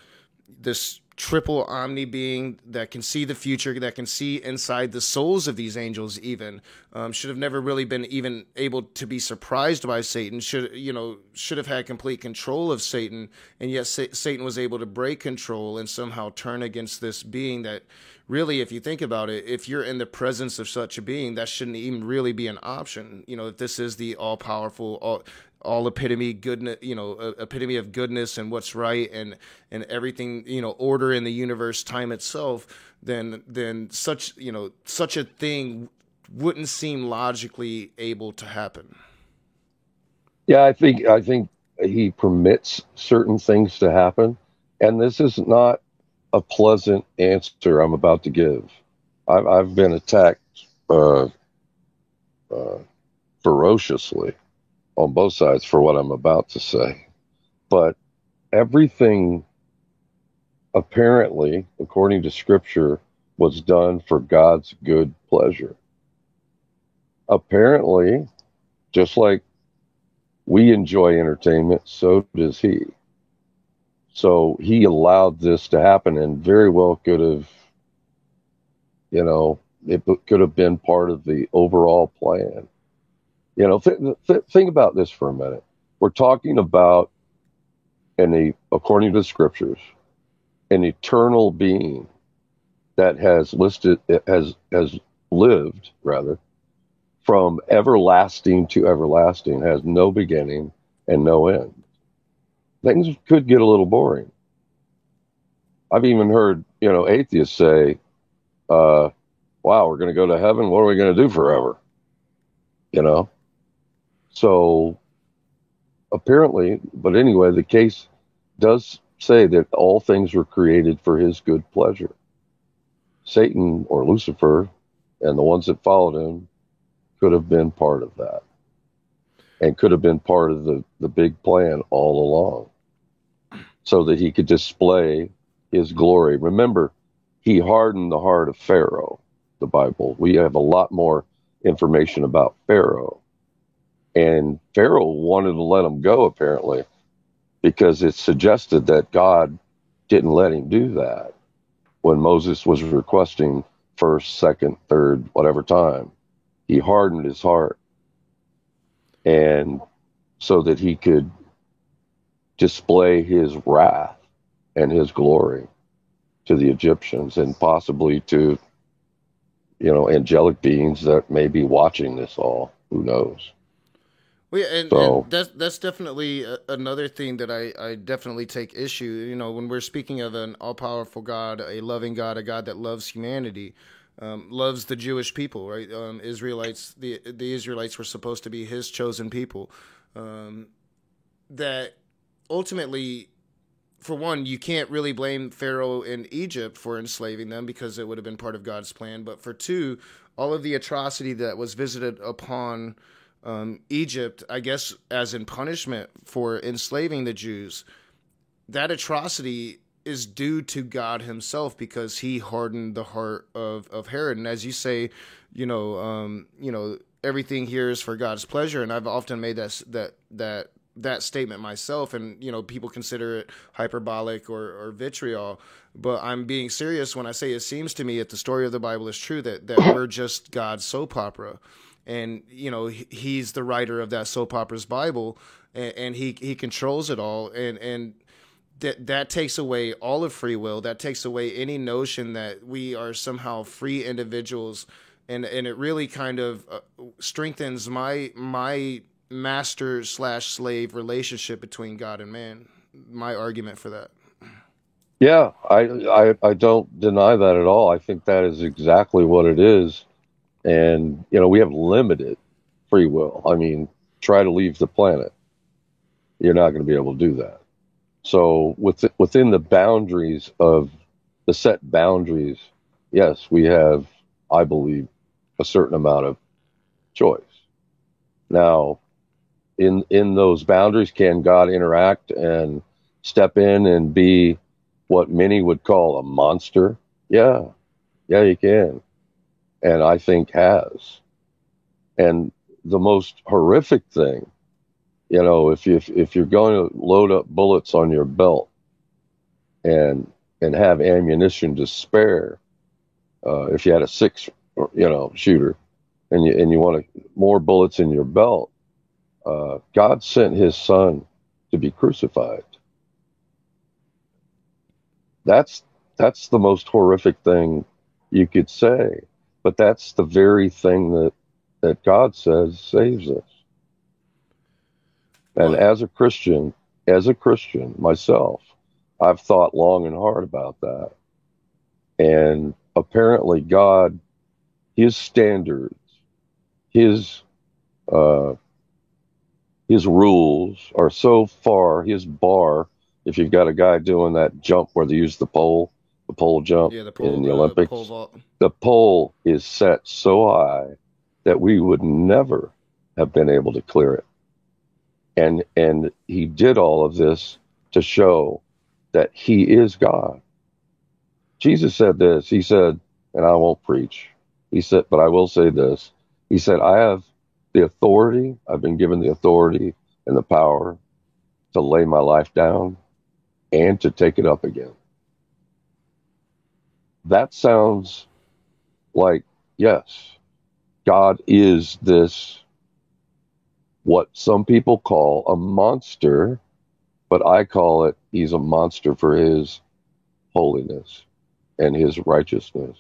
triple omni being that can see the future, that can see inside the souls of these angels. Even should have never really been even able to be surprised by Satan. Should have had complete control of Satan, and yet Satan was able to break control and somehow turn against this being that really, if you think about it, if you're in the presence of such a being, that shouldn't even really be an option. If this is the all-powerful, all epitome goodness, epitome of goodness and what's right and everything, order in the universe, time itself, then such a thing wouldn't seem logically able to happen. Yeah, I think he permits certain things to happen, and this is not a pleasant answer I'm about to give. I've been attacked ferociously on both sides for what I'm about to say. But everything, apparently, according to Scripture, was done for God's good pleasure. Apparently, just like we enjoy entertainment, so does he. So he allowed this to happen, and very well could have, it could have been part of the overall plan. Think about this for a minute. We're talking about according to the Scriptures, an eternal being that has lived from everlasting to everlasting, has no beginning and no end. Things could get a little boring. I've even heard, atheists say, wow, we're going to go to heaven. What are we going to do forever? So apparently, but anyway, the case does say that all things were created for his good pleasure. Satan or Lucifer and the ones that followed him could have been part of that and could have been part of the big plan all along so that he could display his glory. Remember, he hardened the heart of Pharaoh, the Bible. We have a lot more information about Pharaoh. And Pharaoh wanted to let him go, apparently, because it suggested that God didn't let him do that when Moses was requesting first, second, third, whatever time. He hardened his heart, and so that he could display his wrath and his glory to the Egyptians and possibly to, angelic beings that may be watching this all. Who knows? Well, yeah, and that's definitely another thing that I definitely take issue. When we're speaking of an all-powerful God, a loving God, a God that loves humanity, loves the Jewish people, right? Israelites, the Israelites were supposed to be his chosen people. That ultimately, for one, you can't really blame Pharaoh in Egypt for enslaving them because it would have been part of God's plan. But for two, all of the atrocity that was visited upon Egypt, I guess, as in punishment for enslaving the Jews, that atrocity is due to God himself because he hardened the heart of Herod. And as you say, everything here is for God's pleasure. And I've often made that statement myself, and people consider it hyperbolic or vitriol, but I'm being serious when I say it seems to me that the story of the Bible is true, that we're just God's soap opera, and he's the writer of that soap opera's Bible, and he controls it all, and that takes away all of free will. That takes away any notion that we are somehow free individuals and it really kind of strengthens my master slash slave relationship between God and man. My argument for that. Yeah, I don't deny that at all. I think that is exactly what it is. And, we have limited free will. I mean, try to leave the planet. You're not going to be able to do that. So within the boundaries of the set boundaries, yes, we have, I believe, a certain amount of choice. Now, in those boundaries, can God interact and step in and be what many would call a monster? Yeah, he can, and I think has. And the most horrific thing, if you're going to load up bullets on your belt and have ammunition to spare, if you had a six, shooter, and you want more bullets in your belt, God sent His Son to be crucified. That's the most horrific thing you could say, but that's the very thing that God says saves us. And Well, as a Christian myself, I've thought long and hard about that. And apparently God, His standards, His rules are so far, His bar, if you've got a guy doing that jump where they use the pole jump yeah, the in the pole Olympics, vault. the pole is set so high that we would never have been able to clear it. And He did all of this to show that He is God. Jesus said this. He said, and I won't preach. He said, but I will say this. He said, I have the authority. I've been given the authority and the power to lay my life down and to take it up again. That sounds like, yes, God is this, what some people call a monster, but I call it, He's a monster for His holiness and His righteousness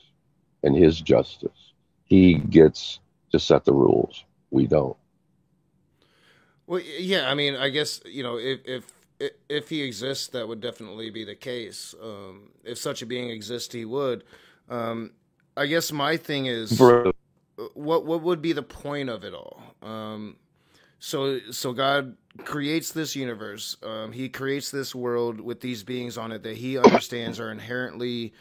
and His justice. He gets to set the rules. We don't. Well, yeah, I mean, I guess if he exists, that would definitely be the case. If such a being exists, he would. I guess my thing is, For what would be the point of it all? So God creates this universe. He creates this world with these beings on it that He understands are inherently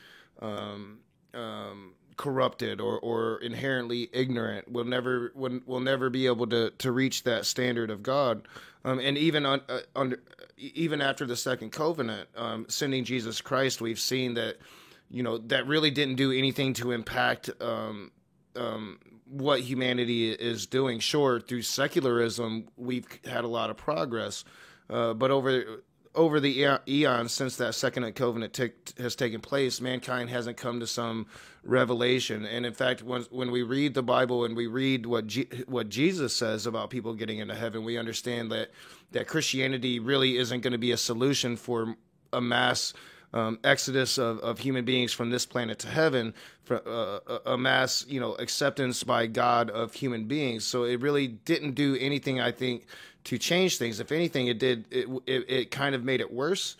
corrupted or inherently ignorant. Will never be able to reach that standard of God. And even after the second covenant, sending Jesus Christ, we've seen that that really didn't do anything to impact what humanity is doing. Sure, through secularism, we've had a lot of progress, but over the eons since that second covenant has taken place, mankind hasn't come to some revelation. And in fact, when we read the Bible and we read what Jesus says about people getting into heaven, we understand that Christianity really isn't going to be a solution for a mass exodus of human beings from this planet to heaven, for a mass acceptance by God of human beings. So it really didn't do anything, I think, to change things. If anything, it kind of made it worse,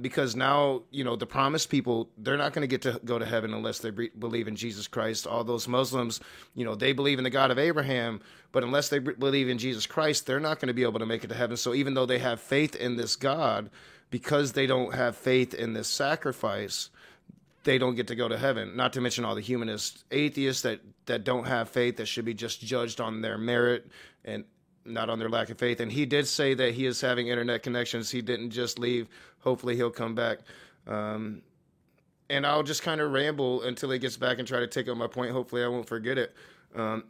because now the promised people, they're not going to get to go to heaven unless they believe in Jesus Christ. All those Muslims, they believe in the God of Abraham, but unless they believe in Jesus Christ, they're not going to be able to make it to heaven. So even though they have faith in this God, because they don't have faith in this sacrifice, they don't get to go to heaven. Not to mention all the humanist atheists that don't have faith, that should be just judged on their merit and not on their lack of faith. And he did say that he is having internet connections. He didn't just leave. Hopefully he'll come back. And I'll just kind of ramble until he gets back and try to take up my point. Hopefully I won't forget it.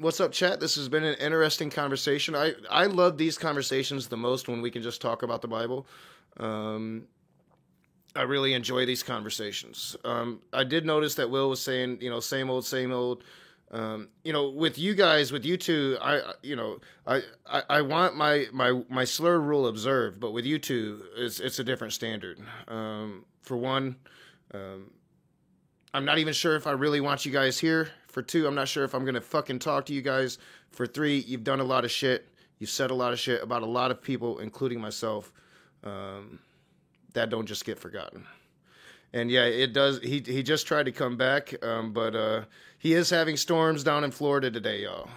What's up, chat? This has been an interesting conversation. I love these conversations the most when we can just talk about the Bible. I really enjoy these conversations. I did notice that Will was saying, same old, same old. With you guys, with you two, I want my slur rule observed, but with you two, it's a different standard. For one, I'm not even sure if I really want you guys here. For 2, I'm not sure if I'm going to fucking talk to you guys. For 3, you've done a lot of shit. You've said a lot of shit about a lot of people, including myself, that don't just get forgotten. And yeah, it does. He just tried to come back, but he is having storms down in Florida today, y'all.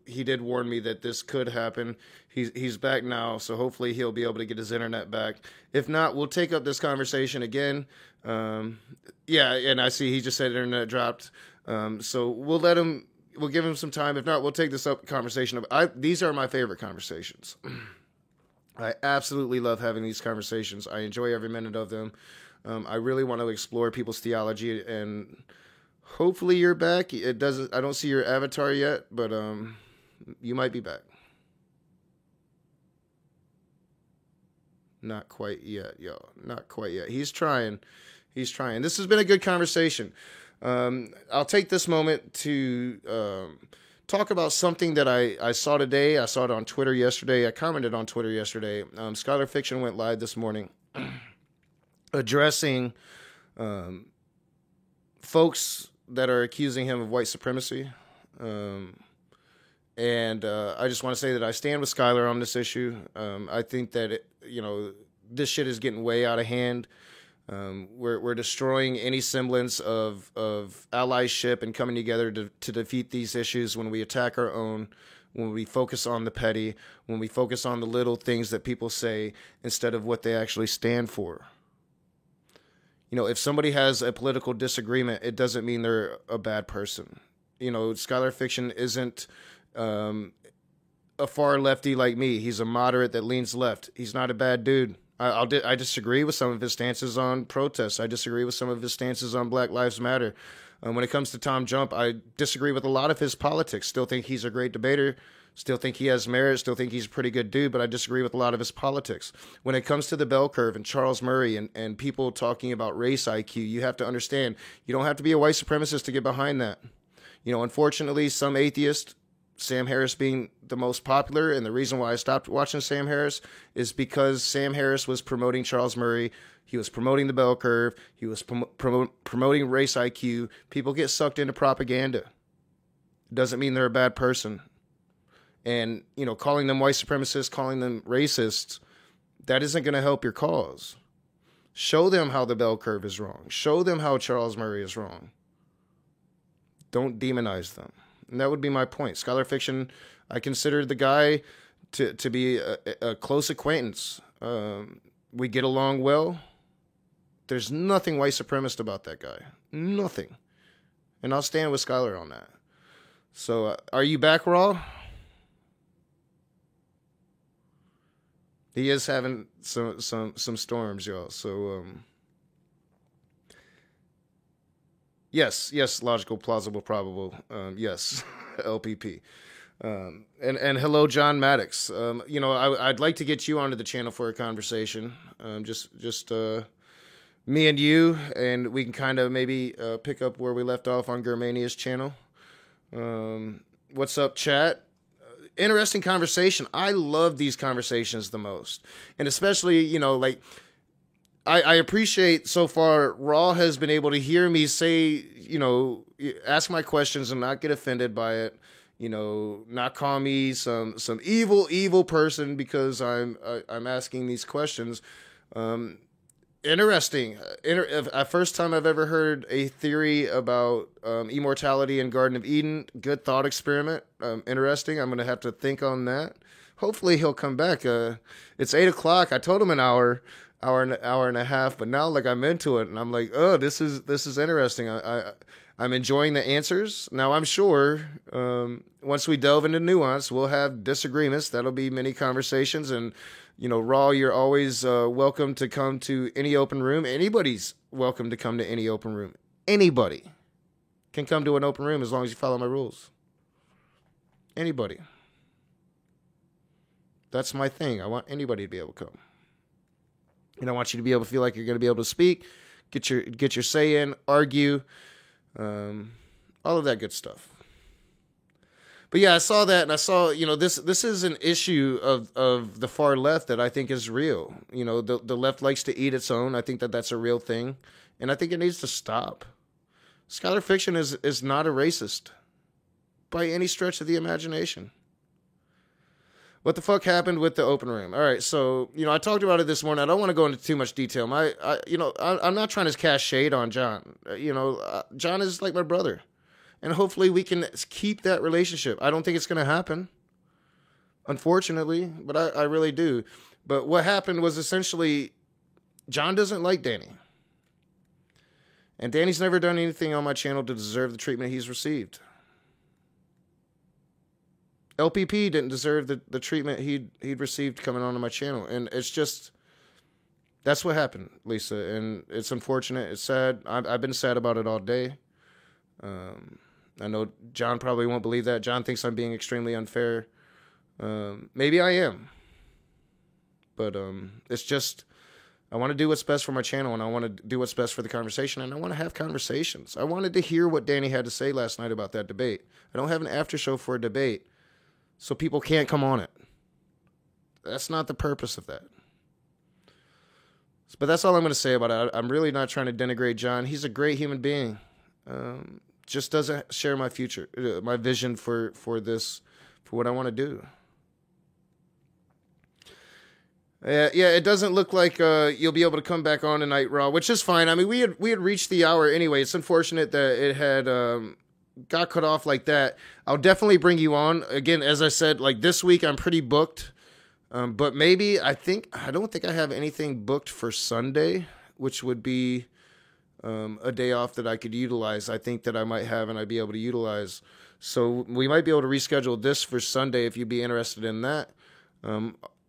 He did warn me that this could happen. He's back now, so hopefully he'll be able to get his internet back. If not, we'll take up this conversation again. And I see he just said internet dropped. So we'll give him some time. If not, we'll take this up conversation. These are my favorite conversations. I absolutely love having these conversations. I enjoy every minute of them. I really want to explore people's theology, and hopefully you're back. I don't see your avatar yet, but you might be back. Not quite yet, y'all. Not quite yet. He's trying. This has been a good conversation. I'll take this moment to talk about something that I saw today. I saw it on Twitter yesterday. I commented on Twitter yesterday. Scholar Fiction went live this morning addressing folks that are accusing him of white supremacy. And I just want to say that I stand with Skylar on this issue. I think that, this shit is getting way out of hand. We're destroying any semblance of allyship and coming together to defeat these issues when we attack our own, when we focus on the petty, when we focus on the little things that people say instead of what they actually stand for. If somebody has a political disagreement, it doesn't mean they're a bad person. Scholar Fiction isn't a far lefty like me. He's a moderate that leans left. He's not a bad dude. I disagree with some of his stances on protests. I disagree with some of his stances on Black Lives Matter. When it comes to Tom Jump, I disagree with a lot of his politics. Still think he's a great debater. Still think he has merit. Still think he's a pretty good dude, but I disagree with a lot of his politics. When it comes to the bell curve and Charles Murray and people talking about race IQ, you have to understand, you don't have to be a white supremacist to get behind that. Unfortunately, some atheists, Sam Harris being the most popular, and the reason why I stopped watching Sam Harris is because Sam Harris was promoting Charles Murray. He was promoting the bell curve. He was promoting race IQ. People get sucked into propaganda. It doesn't mean they're a bad person. And, calling them white supremacists, calling them racists, that isn't going to help your cause. Show them how the bell curve is wrong. Show them how Charles Murray is wrong. Don't demonize them. And that would be my point. Scholar Fiction, I consider the guy to be a close acquaintance. We get along well. There's nothing white supremacist about that guy. Nothing. And I'll stand with Skylar on that. So, are you back, Raw? He is having some storms, y'all. So, yes, logical, plausible, probable. Yes, LPP. And hello, John Maddox. I'd like to get you onto the channel for a conversation. Just me and you, and we can kind of maybe pick up where we left off on Germania's channel. What's up, chat? Interesting conversation. I love these conversations the most. And especially, I appreciate so far Raw has been able to hear me say, ask my questions and not get offended by it. Not call me some evil person because I'm asking these questions. Interesting. First time I've ever heard a theory about immortality in Garden of Eden. Good thought experiment. Interesting. I'm going to have to think on that. Hopefully he'll come back. It's 8:00. I told him an hour and a half, but now I'm into it and I'm like, oh, this is interesting. I'm enjoying the answers. Now I'm sure once we delve into nuance, we'll have disagreements. That'll be many conversations. And Raw, you're always welcome to come to any open room. Anybody's welcome to come to any open room. Anybody can come to an open room as long as you follow my rules. Anybody. That's my thing. I want anybody to be able to come. And I want you to be able to feel like you're going to be able to speak, get your say in, argue, all of that good stuff. But yeah, I saw that, and I saw, this is an issue of the far left that I think is real. The left likes to eat its own. I think that that's a real thing, and I think it needs to stop. Scholar Fiction is not a racist by any stretch of the imagination. What the fuck happened with the open room? All right, so I talked about it this morning. I don't want to go into too much detail. I'm not trying to cast shade on John. John is like my brother. And hopefully we can keep that relationship. I don't think it's going to happen, unfortunately, but I really do. But what happened was essentially John doesn't like Danny. And Danny's never done anything on my channel to deserve the treatment he's received. LPP didn't deserve the treatment he'd received coming onto my channel. And it's just, that's what happened, Lisa. And it's unfortunate. It's sad. I've been sad about it all day. I know John probably won't believe that. John thinks I'm being extremely unfair. Maybe I am. But it's just, I want to do what's best for my channel, and I want to do what's best for the conversation, and I want to have conversations. I wanted to hear what Danny had to say last night about that debate. I don't have an after show for a debate, so people can't come on it. That's not the purpose of that. But that's all I'm going to say about it. I'm really not trying to denigrate John. He's a great human being. Just doesn't share my future, my vision for what I want to do. Yeah, it doesn't look like you'll be able to come back on tonight, Raw, which is fine. I mean, we had reached the hour anyway. It's unfortunate that it had got cut off like that. I'll definitely bring you on again. As I said, like this week, I'm pretty booked, but maybe I don't think I have anything booked for Sunday, which would be a day off that I could utilize. I think that I might have and I'd be able to utilize. So we might be able to reschedule this for Sunday if you'd be interested in that.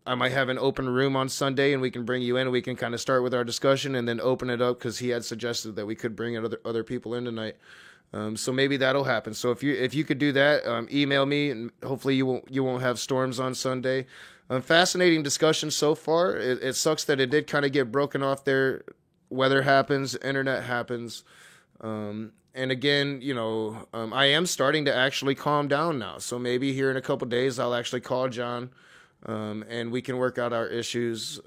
I might have an open room on Sunday and we can bring you in and we can kind of start with our discussion and then open it up because he had suggested that we could bring other people in tonight. So maybe that'll happen. So if you could do that, email me and hopefully you won't have storms on Sunday. Fascinating discussion so far. It sucks that it did kind of get broken off there. Weather happens, internet happens. And again, I am starting to actually calm down now. So maybe here in a couple days, I'll actually call John and we can work out our issues.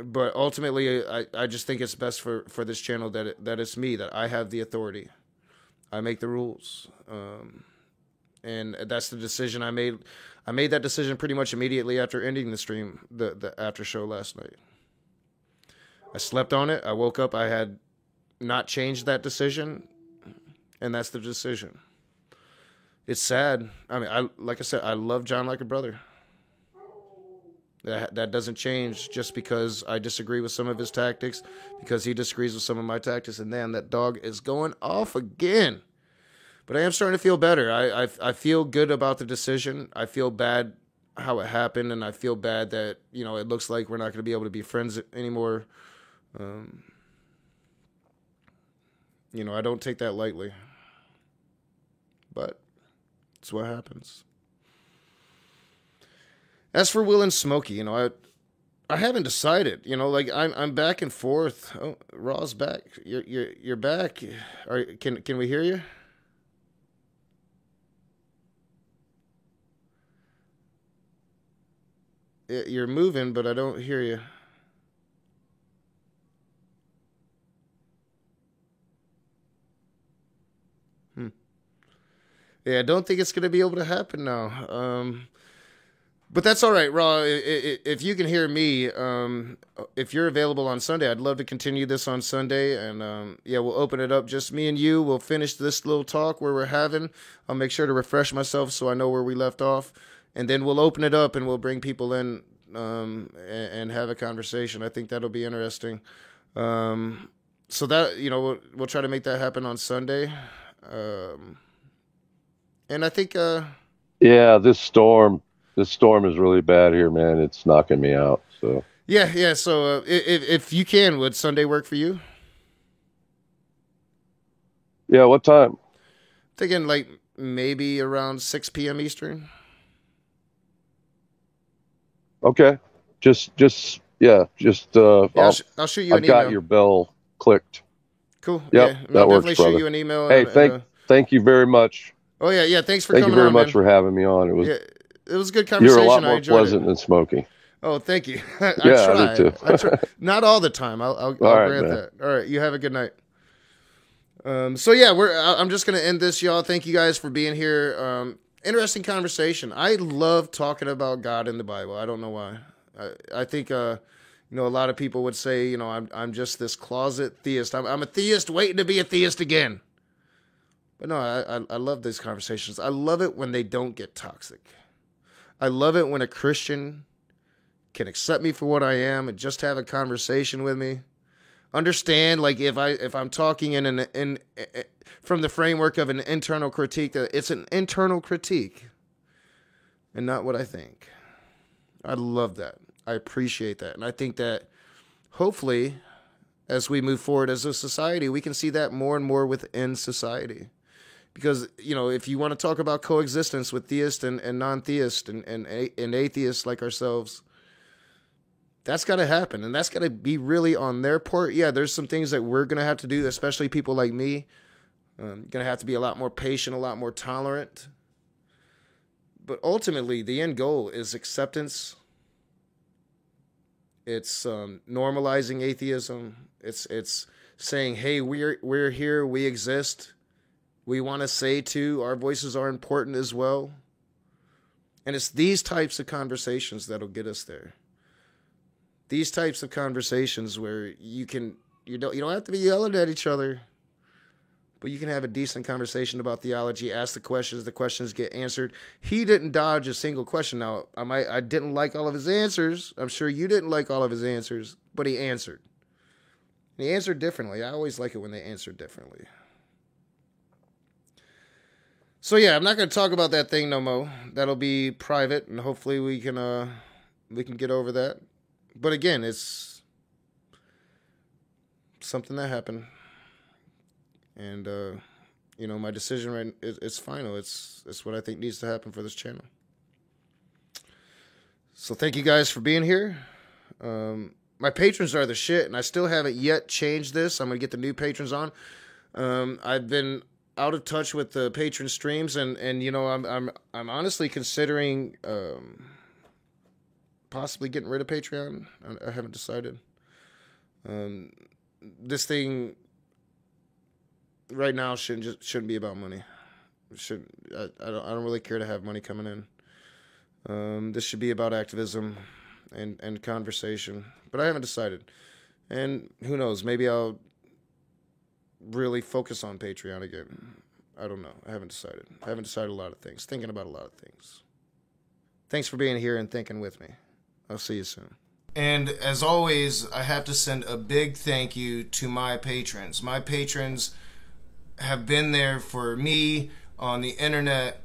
But ultimately, I just think it's best for this channel that it's me, that I have the authority. I make the rules. And that's the decision I made. I made that decision pretty much immediately after ending the stream, the after show last night. I slept on it. I woke up. I had not changed that decision, and that's the decision. It's sad. I mean, like I said, I love John like a brother. That doesn't change just because I disagree with some of his tactics, because he disagrees with some of my tactics, and then that dog is going off again. But I am starting to feel better. I feel good about the decision. I feel bad how it happened, and I feel bad that it looks like we're not going to be able to be friends anymore. I don't take that lightly, but it's what happens. As for Will and Smokey, I haven't decided. I'm back and forth. Oh, Raw's back. You're back. Can we hear you? You're moving, but I don't hear you. Yeah, I don't think it's going to be able to happen now. But that's all right, Raw. If you can hear me, if you're available on Sunday, I'd love to continue this on Sunday. And we'll open it up, just me and you. We'll finish this little talk where we're having. I'll make sure to refresh myself so I know where we left off. And then we'll open it up and we'll bring people in and have a conversation. I think that'll be interesting. So that, we'll try to make that happen on Sunday. And I think... this storm is really bad here, man. It's knocking me out. So yeah. So if you can, would Sunday work for you? Yeah. What time? Thinking like maybe around 6 p.m. Eastern. Okay. I'll shoot you an email. I've got your bell clicked. Cool. Yep, yeah. that I'll works, definitely brother. shoot you an email. Hey, thank you very much. Oh yeah. Thanks for Thank coming you very on, much man. for having me on. Yeah, it was a good You're conversation. a lot I more enjoyed pleasant it. than Smokey. Oh, thank you. I Yeah, I try. do too. I try. Not all the time. I'll All right, grant man. that. All right. You have a good night. So yeah, I'm just gonna end this, y'all. Thank you guys for being here. Interesting conversation. I love talking about God in the Bible. I don't know why. I think a lot of people would say, I'm just this closet theist. I'm a theist waiting to be a theist again. But no, I love these conversations. I love it when they don't get toxic. I love it when a Christian can accept me for what I am and just have a conversation with me. Understand, like if I'm talking in from the framework of an internal critique, that it's an internal critique and not what I think. I love that. I appreciate that, and I think that hopefully, as we move forward as a society, we can see that more and more within society. Because if you want to talk about coexistence with theist and non-theist and atheists like ourselves, that's got to happen, and that's got to be really on their part. Yeah, there's some things that we're going to have to do, especially people like me. Going to have to be a lot more patient, a lot more tolerant. But ultimately, the end goal is acceptance. It's normalizing atheism. It's saying, hey, we're here, we exist. We want to say, too, our voices are important as well. And it's these types of conversations that'll get us there. These types of conversations where you don't have to be yelling at each other, but you can have a decent conversation about theology, ask the questions get answered. He didn't dodge a single question. Now, I didn't like all of his answers. I'm sure you didn't like all of his answers, but he answered. And he answered differently. I always like it when they answer differently. So yeah, I'm not going to talk about that thing no more. That'll be private, and hopefully we can get over that. But again, it's something that happened, and my decision it's final. It's what I think needs to happen for this channel. So thank you guys for being here. My patrons are the shit, and I still haven't yet changed this. I'm gonna get the new patrons on. I've been out of touch with the patron streams, and I'm honestly considering possibly getting rid of Patreon. I haven't decided. This thing right now shouldn't be about money. I don't really care to have money coming in. This should be about activism and conversation. But I haven't decided. And who knows, maybe I'll really focus on Patreon again. I don't know. I haven't decided. I haven't decided a lot of things. Thinking about a lot of things. Thanks for being here and thinking with me. I'll see you soon. And as always, I have to send a big thank you to my patrons. My patrons have been there for me on the internet